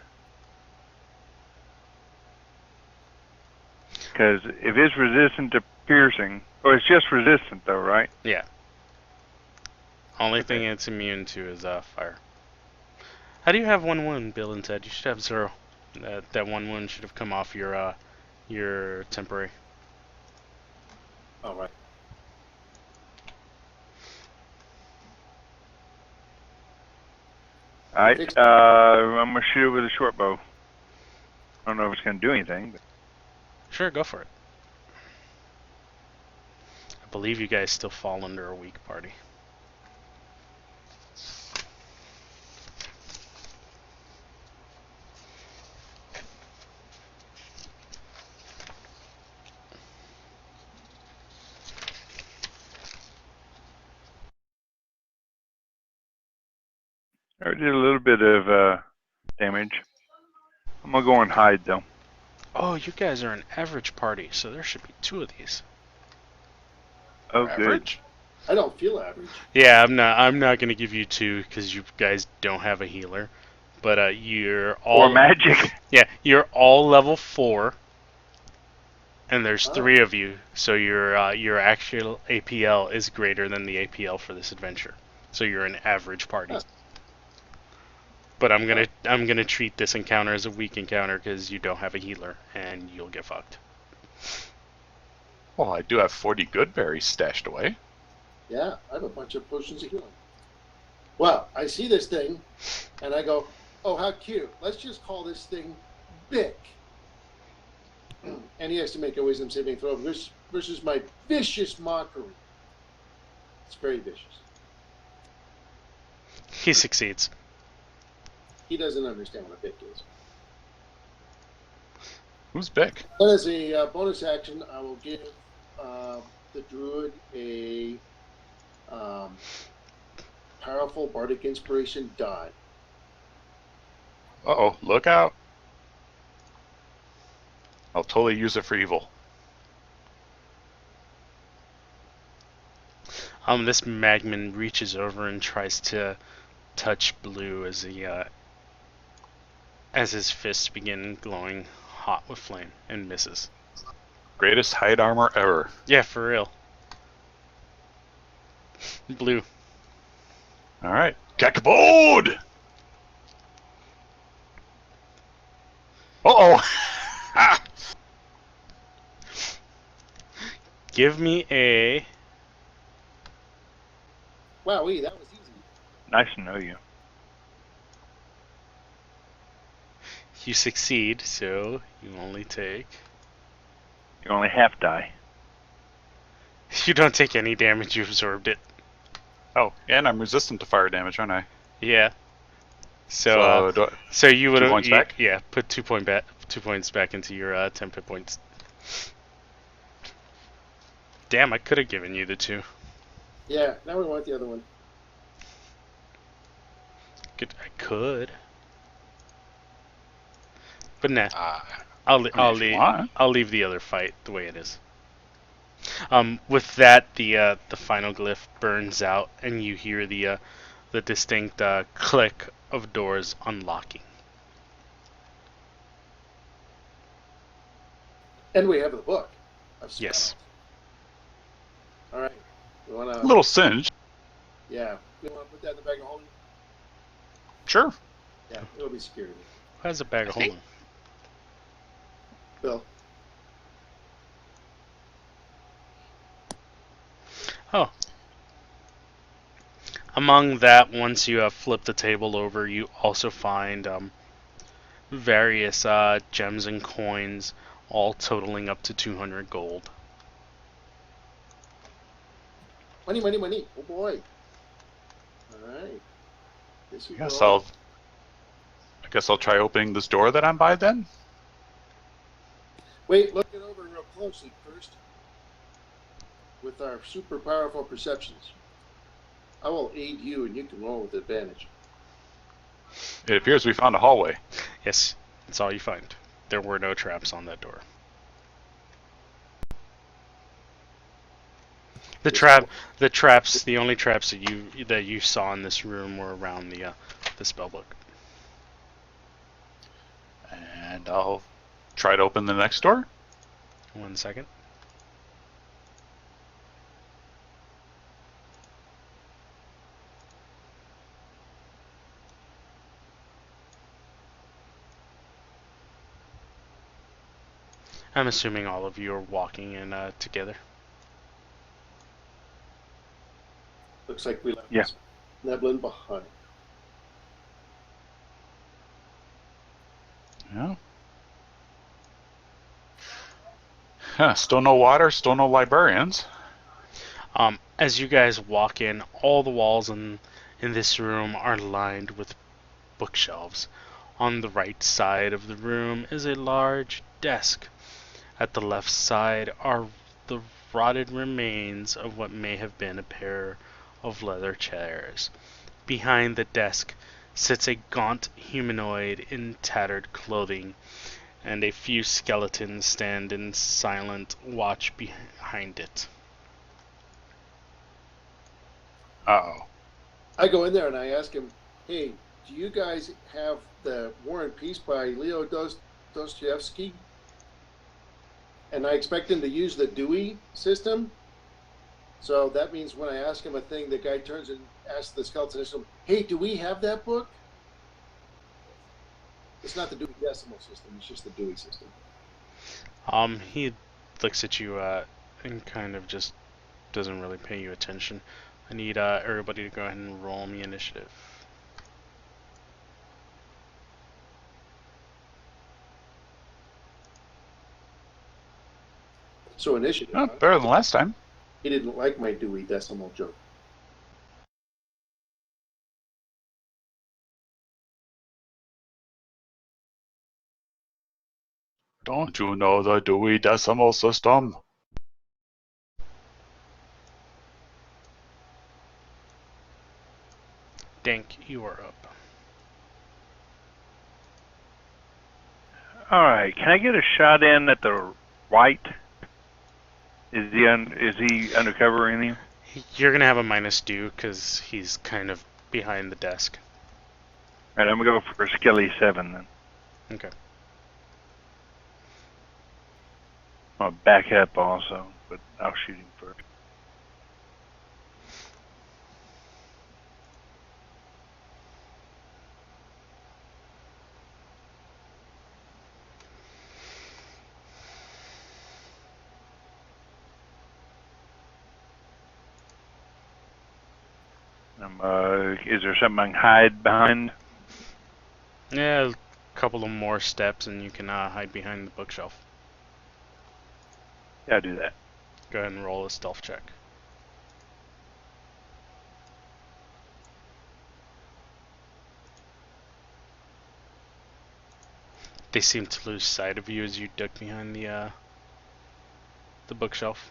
Because if it's resistant to piercing, or it's just resistant though, right? Yeah. Only Okay. thing it's immune to is fire. How do you have 1 wound, Bill and Ted? You should have 0. That 1 wound should have come off your temporary. All right. Alright, I'm gonna shoot it with a short bow. I don't know if it's gonna do anything, but Sure, go for it. I believe you guys still fall under a weak party. I did a little bit of damage. I'm gonna go and hide though. Oh, you guys are an average party, so there should be 2 of these. Oh, good. Average? I don't feel average. Yeah, I'm not gonna give you 2 because you guys don't have a healer, but you're all Or magic. Yeah, you're all level 4, and there's Oh. 3 of you, so your actual APL is greater than the APL for this adventure. So you're an average party. Huh. But I'm gonna treat this encounter as a weak encounter because you don't have a healer and you'll get fucked. Well, I do have 40 good berries stashed away. Yeah, I have a bunch of potions of healing. Well, I see this thing, and I go, oh, how cute. Let's just call this thing Bick. And he has to make a wisdom saving throw versus my vicious mockery. It's very vicious. He succeeds. He doesn't understand what a Bick is. Who's Bick? But as a bonus action, I will give the druid a powerful bardic inspiration die. Uh-oh, look out. I'll totally use it for evil. This Magman reaches over and tries to touch Blue as his fists begin glowing hot with flame and misses. Greatest hide armor ever. Yeah, for real. Blue. Alright. Cacabode! Uh-oh! Ha! Give me a... Wowee, that was easy. Nice to know you. You succeed, so you only take... You only half die. You don't take any damage, you absorbed it. Oh, and I'm resistant to fire damage, aren't I? Yeah. So you would 2 have... points back? Yeah, put 2 points back into your 10 hit points. Damn, I could have given you the 2. Yeah, now we want the other one. I could. But nah. I mean, if you want. I'll leave the other fight the way it is. With that, the final glyph burns out, and you hear the distinct click of doors unlocking. And we have the book. Of spells. Yes. All right. We want A to. little singe. Yeah. We want to put that in the bag of holding. Sure. Yeah, it'll be security. Who has a bag of I think- holding? Bill. Oh. Among that, once you have flipped the table over, you also find various gems and coins, all totaling up to 200 gold. Money, money, money. Oh boy. All right. This we I guess go. I guess I'll try opening this door that I'm by then. Wait, look it over real closely first. With our super powerful perceptions. I will aid you and you can roll with advantage. It appears we found a hallway. Yes, That's all you find. There were no traps on that door. The traps, the only traps that you saw in this room were around the spellbook. And I'll try to open the next door. 1 second. I'm assuming all of you are walking in together. Looks like we left Yeah. Neblin behind. Yeah. Huh, still no water, still no librarians. As you guys walk in, all the walls in this room are lined with bookshelves. On the right side of the room is a large desk. At the left side are the rotted remains of what may have been a pair of leather chairs. Behind the desk sits a gaunt humanoid in tattered clothing, and a few skeletons stand in silent watch behind it. Uh-oh. I go in there and I ask him, "Hey, do you guys have the War and Peace by Leo Dostoevsky?" And I expect him to use the Dewey system. So that means when I ask him a thing, the guy turns and asks the skeleton system, "Hey, do we have that book?" It's not the Dewey Decimal System. It's just the Dewey system. He looks at you and kind of just doesn't really pay you attention. I need everybody to go ahead and roll me initiative. So initiative. Oh, better than last time. He didn't like my Dewey Decimal joke. Don't you know the Dewey Decimal System? Dank, you are up. All right. Can I get a shot in at the right? Is he undercover or anything? You're gonna have a minus due because he's kind of behind the desk. All right. I'm gonna go for Skelly 7 then. Okay. I'll back up also, but I'll shoot him first. Is there something I can hide behind? Yeah, a couple of more steps and you can hide behind the bookshelf. Yeah, I'll do that. Go ahead and roll a stealth check. They seem to lose sight of you as you duck behind the bookshelf.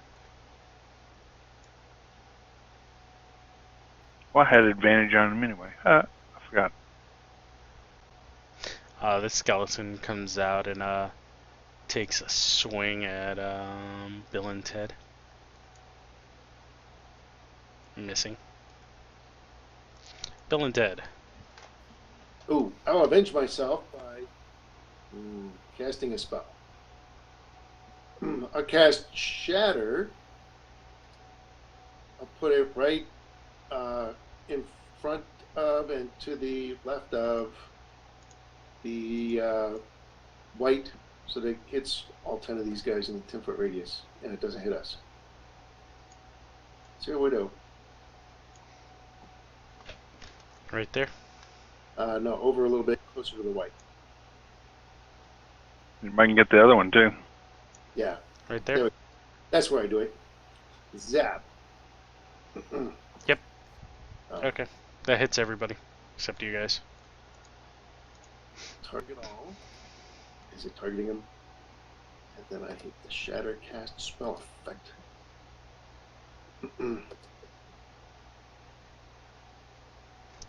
Well, I had advantage on him anyway. I forgot. The skeleton comes out and takes a swing at Bill and Ted. Missing. Bill and Ted. Ooh, I'll avenge myself by casting a spell. I'll cast Shatter. I'll put it right in front of and to the left of the white, so that it hits all 10 of these guys in a 10-foot radius, and it doesn't hit us. Zero Widow. Right there. No, over a little bit, closer to the white. I can get the other one too. Yeah. Right there. That's where I do it. Zap. Yep. Okay. That hits everybody, except you guys. Target all. Is it targeting him? And then I hit the Shatter cast spell effect.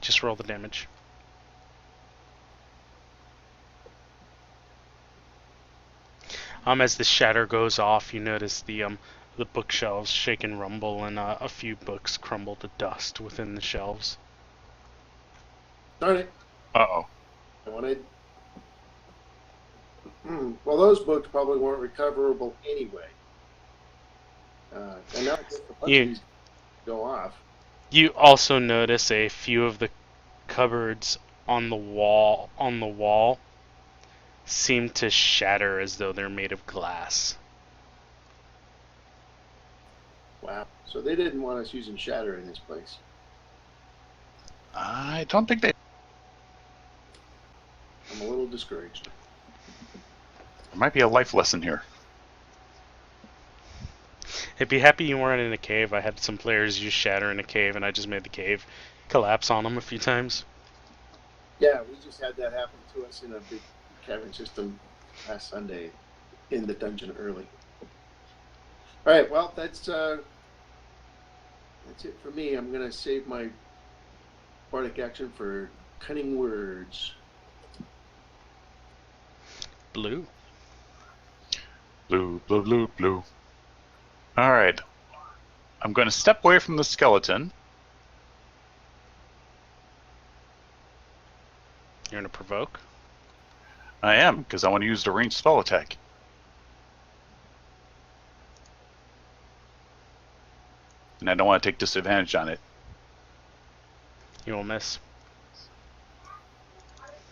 Just roll the damage. As the shatter goes off, you notice the bookshelves shake and rumble, and a few books crumble to dust within the shelves. Darn it. Uh-oh. I wanted. Well, those books probably weren't recoverable anyway. And now I guess the punches go off. You also notice a few of the cupboards on the wall seem to shatter as though they're made of glass. Wow. So they didn't want us using shatter in this place. I don't think they... I'm a little discouraged. There might be a life lesson here. I'd be happy you weren't in a cave. I had some players use shatter in a cave, and I just made the cave collapse on them a few times. Yeah, we just had that happen to us in a big cavern system last Sunday in the dungeon early. All right, well, that's it for me. I'm gonna save my bardic action for cunning words. Blue. Blue, blue, blue, blue. Alright. I'm going to step away from the skeleton. You're gonna provoke. I am, because I want to use the ranged spell attack. And I don't want to take disadvantage on it. You will miss.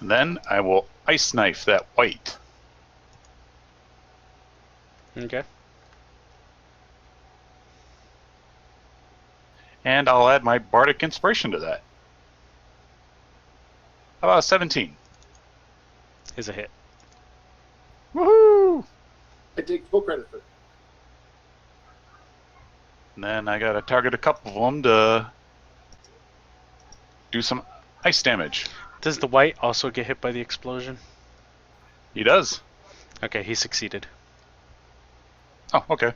And then I will ice knife that white. Okay. And I'll add my bardic inspiration to that. How about 17? Is a hit. Woohoo! I take full credit for it. And then I gotta target a couple of them to do some ice damage. Does the white also get hit by the explosion? He does. Okay, he succeeded. Oh, okay.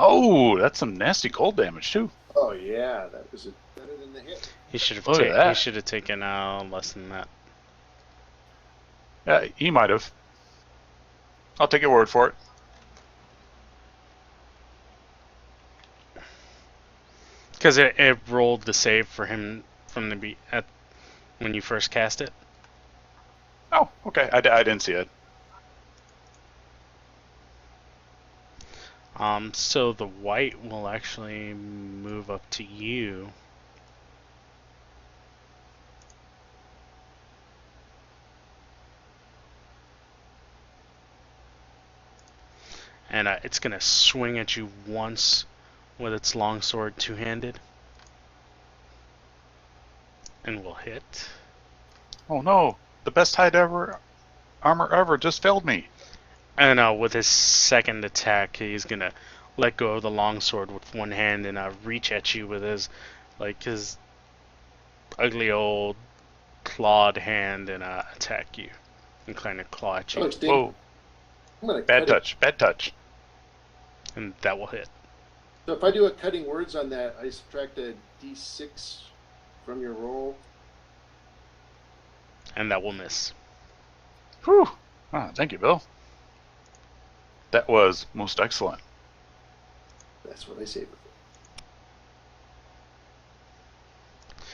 Oh, that's some nasty cold damage too. Oh yeah, that was better than the hit. He should have Look at that. taken less than that. Yeah, he might have. I'll take your word for it. Because it rolled the save for him from the when you first cast it. Oh, okay. I didn't see it. So the white will actually move up to you. And it's gonna swing at you once with its longsword two-handed. And will hit. Oh no! The best armor ever just failed me. And with his second attack, he's gonna let go of the longsword with one hand and reach at you with his ugly old clawed hand and attack you and kind of claw at you. Oh, Steve, Whoa! I'm gonna Bad cut touch. Bad touch. And that will hit. So if I do a cutting words on that, I subtract a d6 from your roll. And that will miss. Whew! Ah, thank you, Bill. That was most excellent. That's what I save it for.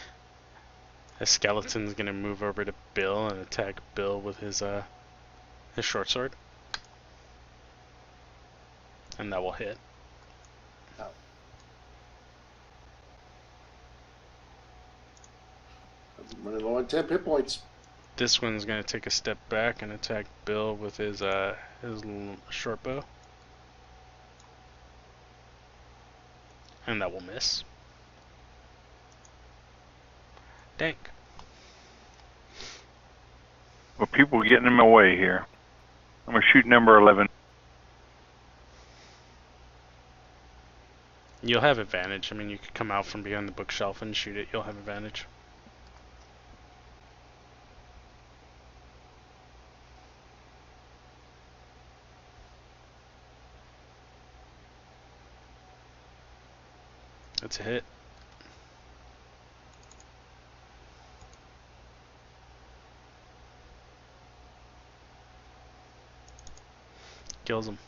The skeleton's gonna move over to Bill and attack Bill with his short sword. And that will hit. Ow. I'm running low on 10 hit points. This one's gonna take a step back and attack Bill with his short bow. And that will miss. Dank. Well, people are getting in my way here. I'm going to shoot number 11. You'll have advantage. I mean, you could come out from behind the bookshelf and shoot it. You'll have advantage. That's a hit. Kills him.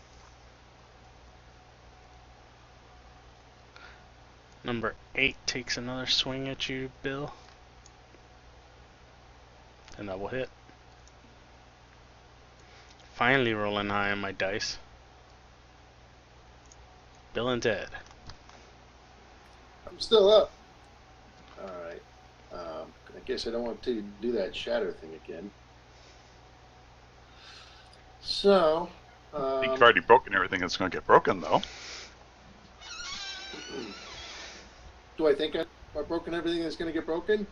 Number 8 takes another swing at you, Bill. And that will hit. Finally rolling high on my dice. Bill and Ted. I'm still up. All right. I guess I don't want to do that shatter thing again. So. I think you've already broken everything that's going to get broken, though. Do I think I've broken everything that's going to get broken?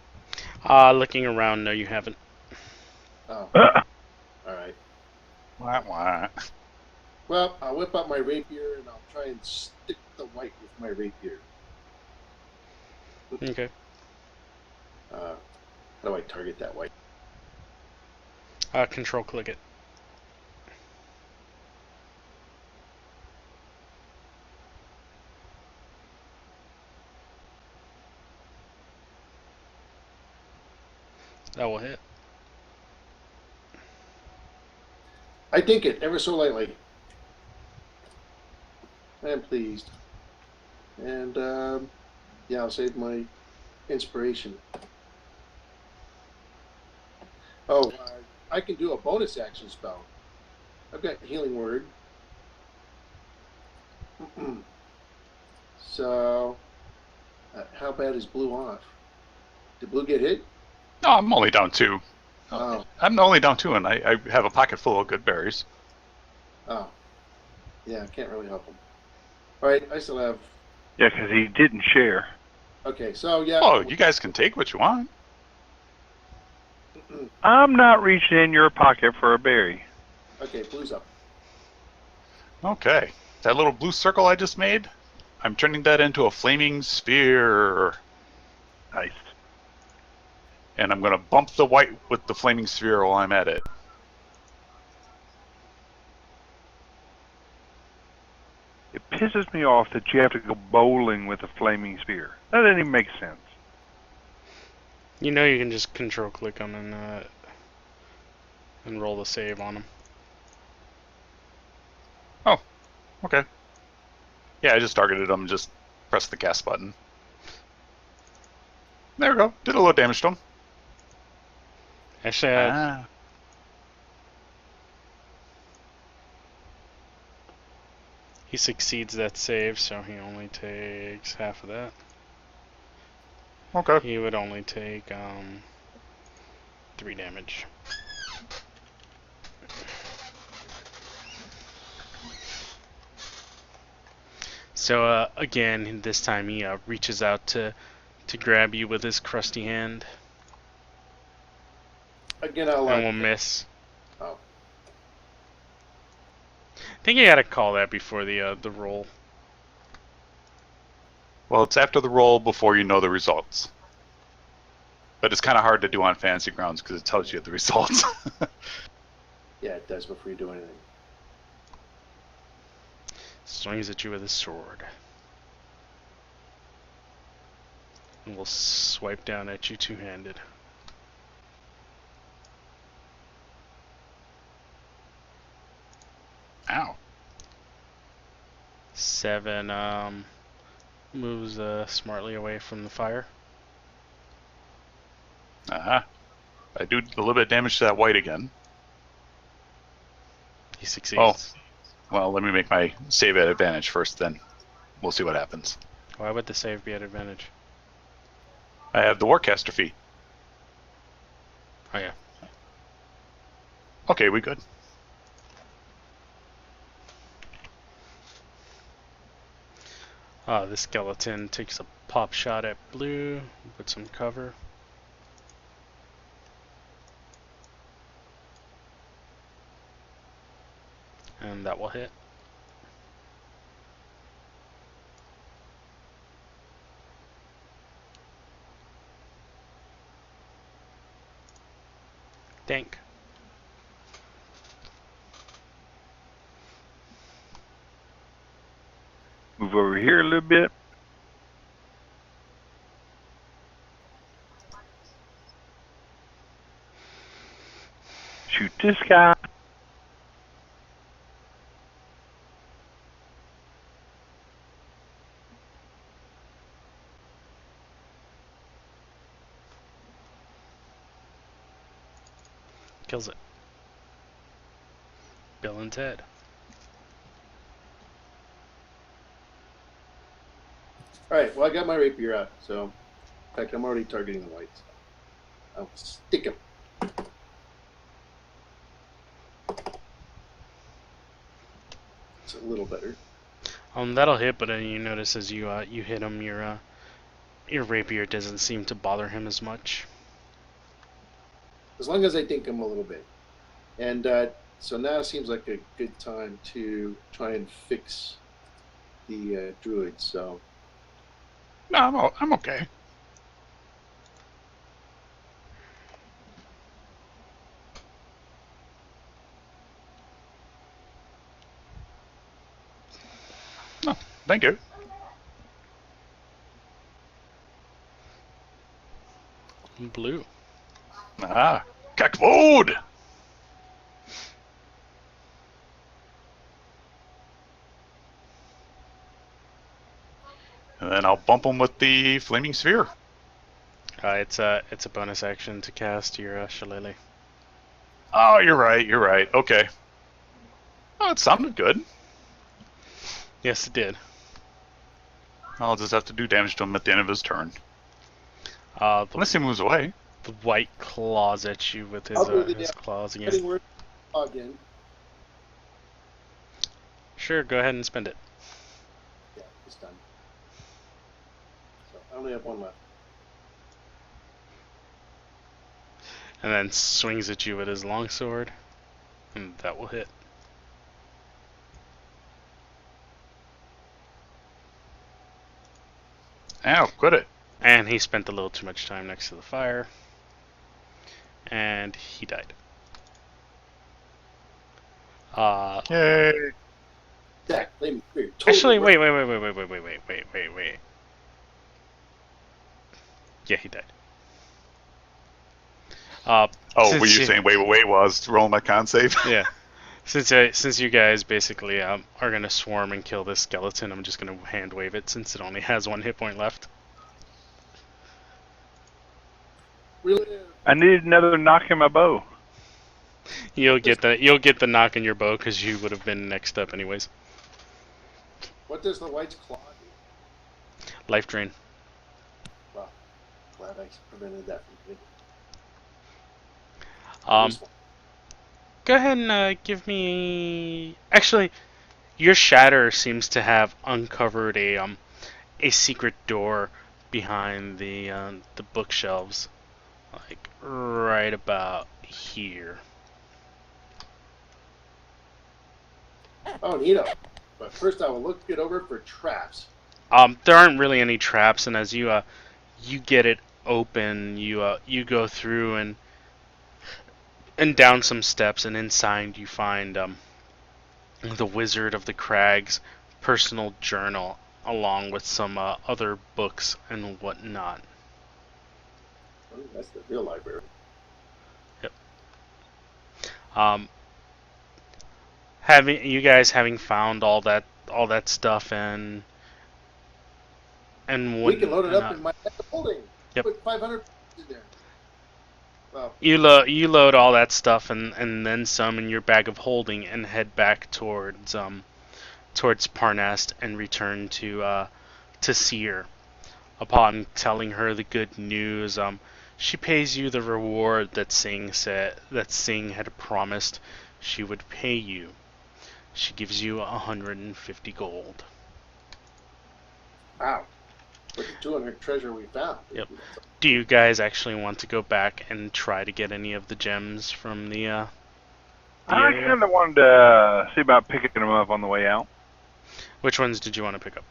Looking around, no, you haven't. Oh. All right. Wah, wah. Well, I'll whip out my rapier and I'll try and stick the white with my rapier. Okay. How do I target that white? Control click it. That will hit. I dink it ever so lightly. I am pleased. And, yeah, I'll save my inspiration. Oh, I can do a bonus action spell. I've got Healing Word. So, how bad is blue off? Did blue get hit? No, I'm only down 2. Oh. I'm only down 2, and I have a pocket full of good berries. Oh. Yeah, I can't really help him. All right, I still have... Yeah, because he didn't share. Okay, so, yeah. Oh, you guys can take what you want. I'm not reaching in your pocket for a berry. Okay, blue's up. Okay. That little blue circle I just made, I'm turning that into a flaming sphere. Nice. And I'm going to bump the white with the flaming sphere while I'm at it. It pisses me off that you have to go bowling with a flaming spear. That doesn't even make sense. You know you can just control click them and roll the save on them. Oh, okay. Yeah, I just targeted them, just press the cast button. There we go. Did a little damage to him. Actually, he succeeds that save, so he only takes half of that. Okay. He would only take 3 damage. So again, this time he reaches out to grab you with his crusty hand. Again, I'll... And will miss. Oh. I think you gotta call that before the roll. Well, it's after the roll before you know the results. But it's kind of hard to do on Fantasy Grounds because it tells you the results. Yeah, it does before you do anything. Swings at you with his sword. And will swipe down at you two-handed. Ow. 7 moves smartly away from the fire. Uh-huh. I do a little bit of damage to that white again. He succeeds. Well, let me make my save at advantage first, then we'll see what happens. Why would the save be at advantage? I have the Warcaster feat. Oh yeah. Okay, we good. The skeleton takes a pop shot at blue with some cover. And that will hit. Dank. Move over here a little bit. Shoot this guy. Kills it. Bill and Ted. All right. Well, I got my rapier out, so in fact, I'm already targeting the whites. I'll stick him. It's a little better. That'll hit, but you notice as you hit him, your rapier doesn't seem to bother him as much. As long as I dink him a little bit. And so now seems like a good time to try and fix the druid. So No, I'm okay. Oh, thank you. Blue. Ah, Kakvood! And then I'll bump him with the Flaming Sphere. It's a bonus action to cast your Shillelagh. Oh, you're right. Okay. Oh, it sounded good. Yes, it did. I'll just have to do damage to him at the end of his turn. The Unless he moves away. white claws at you with his I'll do the his claws again. getting word again. Sure, go ahead and spend it. Yeah, it's done. So I only have one left. And then swings at you with his longsword, and that will hit. Ow, quit it. And he spent a little too much time next to the fire, and he died. Yay. Zach, blame me. Actually, wait. Yeah, he died. Oh, Since were you saying wait while I was rolling my con save? Yeah. Since you guys basically are gonna swarm and kill this skeleton, I'm just gonna hand wave it since it only has 1 hit point left. Really? I need another knock in my bow. You'll get the knock in your bow because you would have been next up anyways. What does the white's claw do? Life drain. Well, glad I prevented that from hitting. Go ahead and give me. Actually, your shatter seems to have uncovered a secret door behind the bookshelves, like right about here. Oh, neato. But first I will look it over for traps. There aren't really any traps, and as you get it open, you go through and down some steps, and inside you find the Wizard of the Crag's personal journal, along with some other books and whatnot. Oh, that's the real library. Yep. Having found all that stuff and We can load it up in my holding. Yep. Put 500 in there. Well, You load all that stuff and then some in your bag of holding and head back towards Parnast and return to Seer. Upon telling her the good news, she pays you the reward that Singh had promised she would pay you. She gives you 150 gold. wow. Look at 200 treasure we found. Yep. Do you guys actually want to go back and try to get any of the gems from the I area? kind of wanted to see about picking them up on the way out. Which ones did you want to pick up?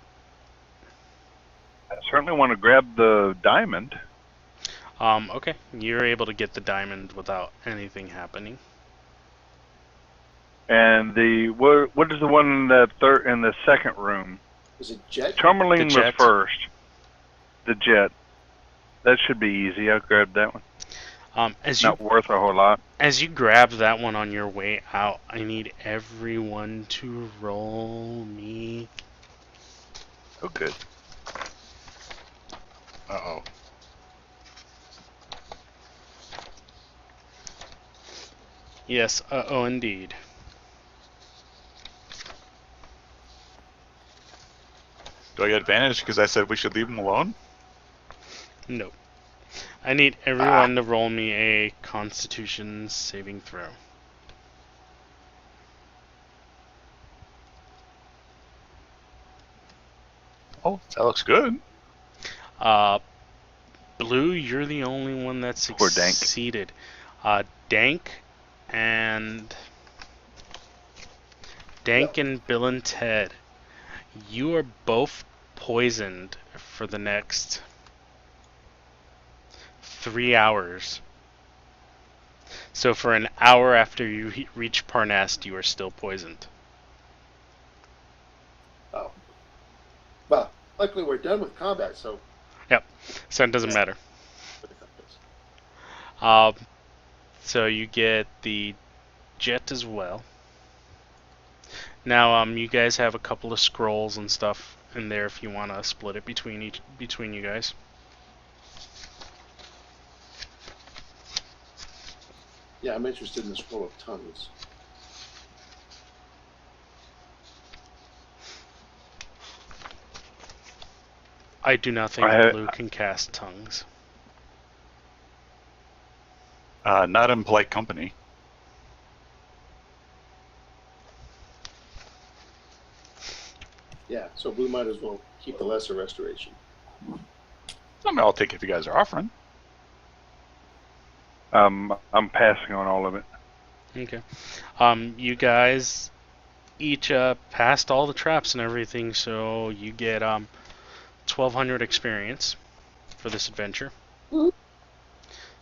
I certainly want to grab the diamond. Okay. You're able to get the diamond without anything happening. And what is the one in the second room? Is it jet? Tourmaline The was jet. first. The jet. That should be easy. I'll grab that one. Not worth a whole lot. As you grab that one on your way out, I need everyone to roll me. Oh, good. Uh-oh. Yes, oh indeed. Do I get advantage because I said we should leave him alone? No. I need everyone to roll me a Constitution saving throw. Oh, that looks good. Blue, you're the only one that Poor Dank. succeeded. Dank and Bill and Ted, you are both poisoned for the next 3 hours. So for an hour after you reach Parnast, you are still poisoned. Oh. Well, luckily we're done with combat, so. Yep. So it doesn't matter. So you get the jet as well. Now, you guys have a couple of scrolls and stuff in there if you want to split it between you guys. Yeah, I'm interested in the scroll of tongues. I do not think Blue can cast tongues. Not in polite company. Yeah, so Blue might as well keep the lesser restoration. I mean, I'll take it if you guys are offering. I'm passing on all of it. Okay. You guys each passed all the traps and everything, so you get 1,200 experience for this adventure.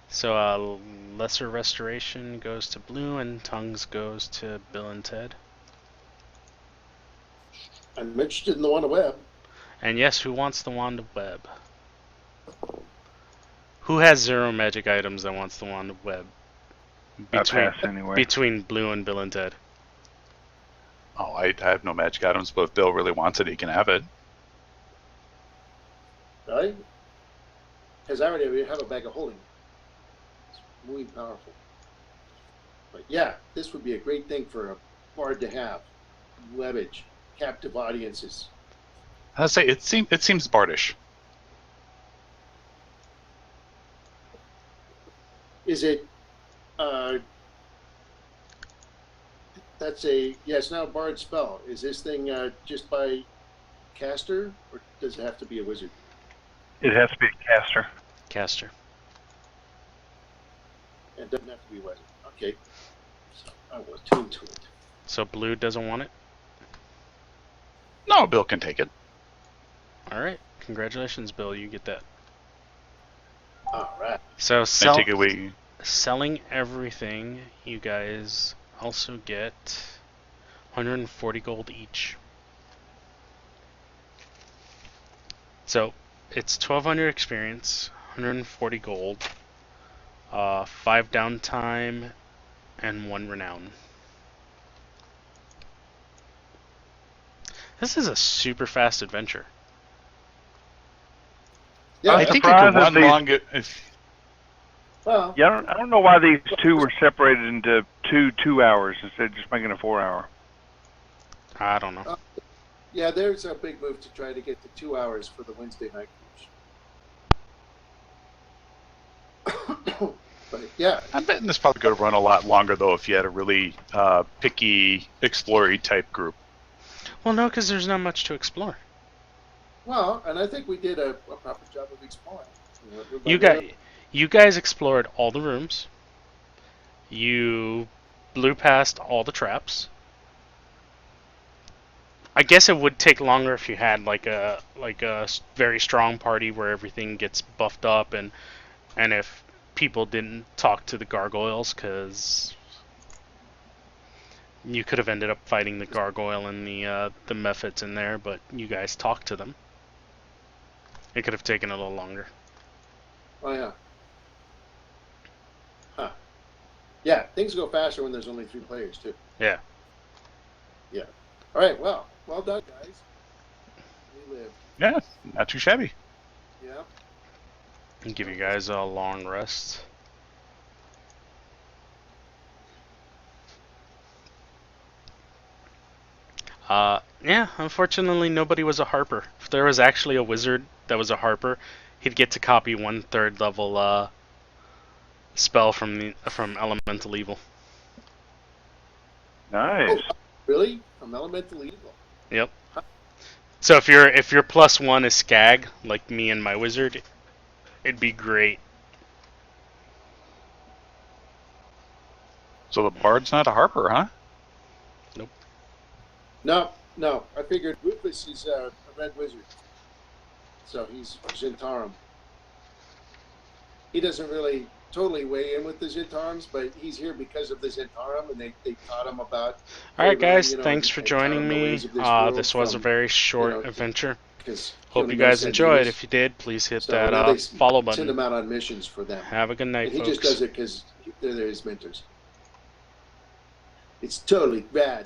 So lesser restoration goes to Blue, and tongues goes to Bill and Ted. I'm interested in the one of web. And yes, who wants the wand of web? Who has 0 magic items that wants the wand of web? I pass anyway. Between Blue and Bill and Ted. Oh, I have no magic items, but if Bill really wants it, he can have it. Right? Because I already have a bag of holding. It's muy powerful. But yeah, this would be a great thing for a bard to have. Webbage, captive audiences. I say it seems bardish. Is it? That's a it's not a bard spell. Is this thing just by caster, or does it have to be a wizard? It has to be a caster. Caster. It doesn't have to be a wizard. Okay. So I will tune to it. So Blue doesn't want it? No, Bill can take it. Alright. Congratulations, Bill. You get that. All right. So I take it we... selling everything, you guys also get 140 gold each. So it's 1,200 experience, 140 gold, 5 downtime, and 1 renown. This is a super fast adventure. Yeah, I think it could run longer if... Well, Yeah, I don't know why these two were separated into two hours instead of just making a 4 hour. I don't know. yeah, there's a big move to try to get to 2 hours for the Wednesday night cruise. But yeah, I'm betting this probably could run a lot longer, though, if you had a really picky, explory type group. Well, no, because there's not much to explore. well, and I think we did a proper job of exploring. You guys explored all the rooms. You blew past all the traps. I guess it would take longer if you had like a very strong party where everything gets buffed up, and if people didn't talk to the gargoyles, because you could have ended up fighting the gargoyle and the mephits in there, but you guys talked to them. It could have taken a little longer. Oh yeah. Huh. Yeah, things go faster when there's only 3 players too. Yeah. Yeah. All right. Well done, guys. We lived. Yeah, not too shabby. Yeah. And give you guys a long rest. Yeah, unfortunately nobody was a harper. If there was actually a wizard that was a harper, he'd get to copy 1/3 level spell from Elemental Evil. Nice. Really? From Elemental Evil? Yep. So if your +1 is Skag, like me and my wizard, it'd be great. So the bard's not a harper, huh? No. I figured Rufus is a red wizard. So he's Zhentarim. He doesn't really totally weigh in with the Zhentarms, but he's here because of the Zhentarim, and they taught him about... Alright guys, you know, thanks for and taught him joining the me. ways of this world This was a from, very short you know, adventure. because he Hope only you knows guys San enjoyed. Dimas. If you did, please hit So now that they follow send button. him out on missions for them. Have a good night, And he folks. just does it because they're his mentors. It's totally rad.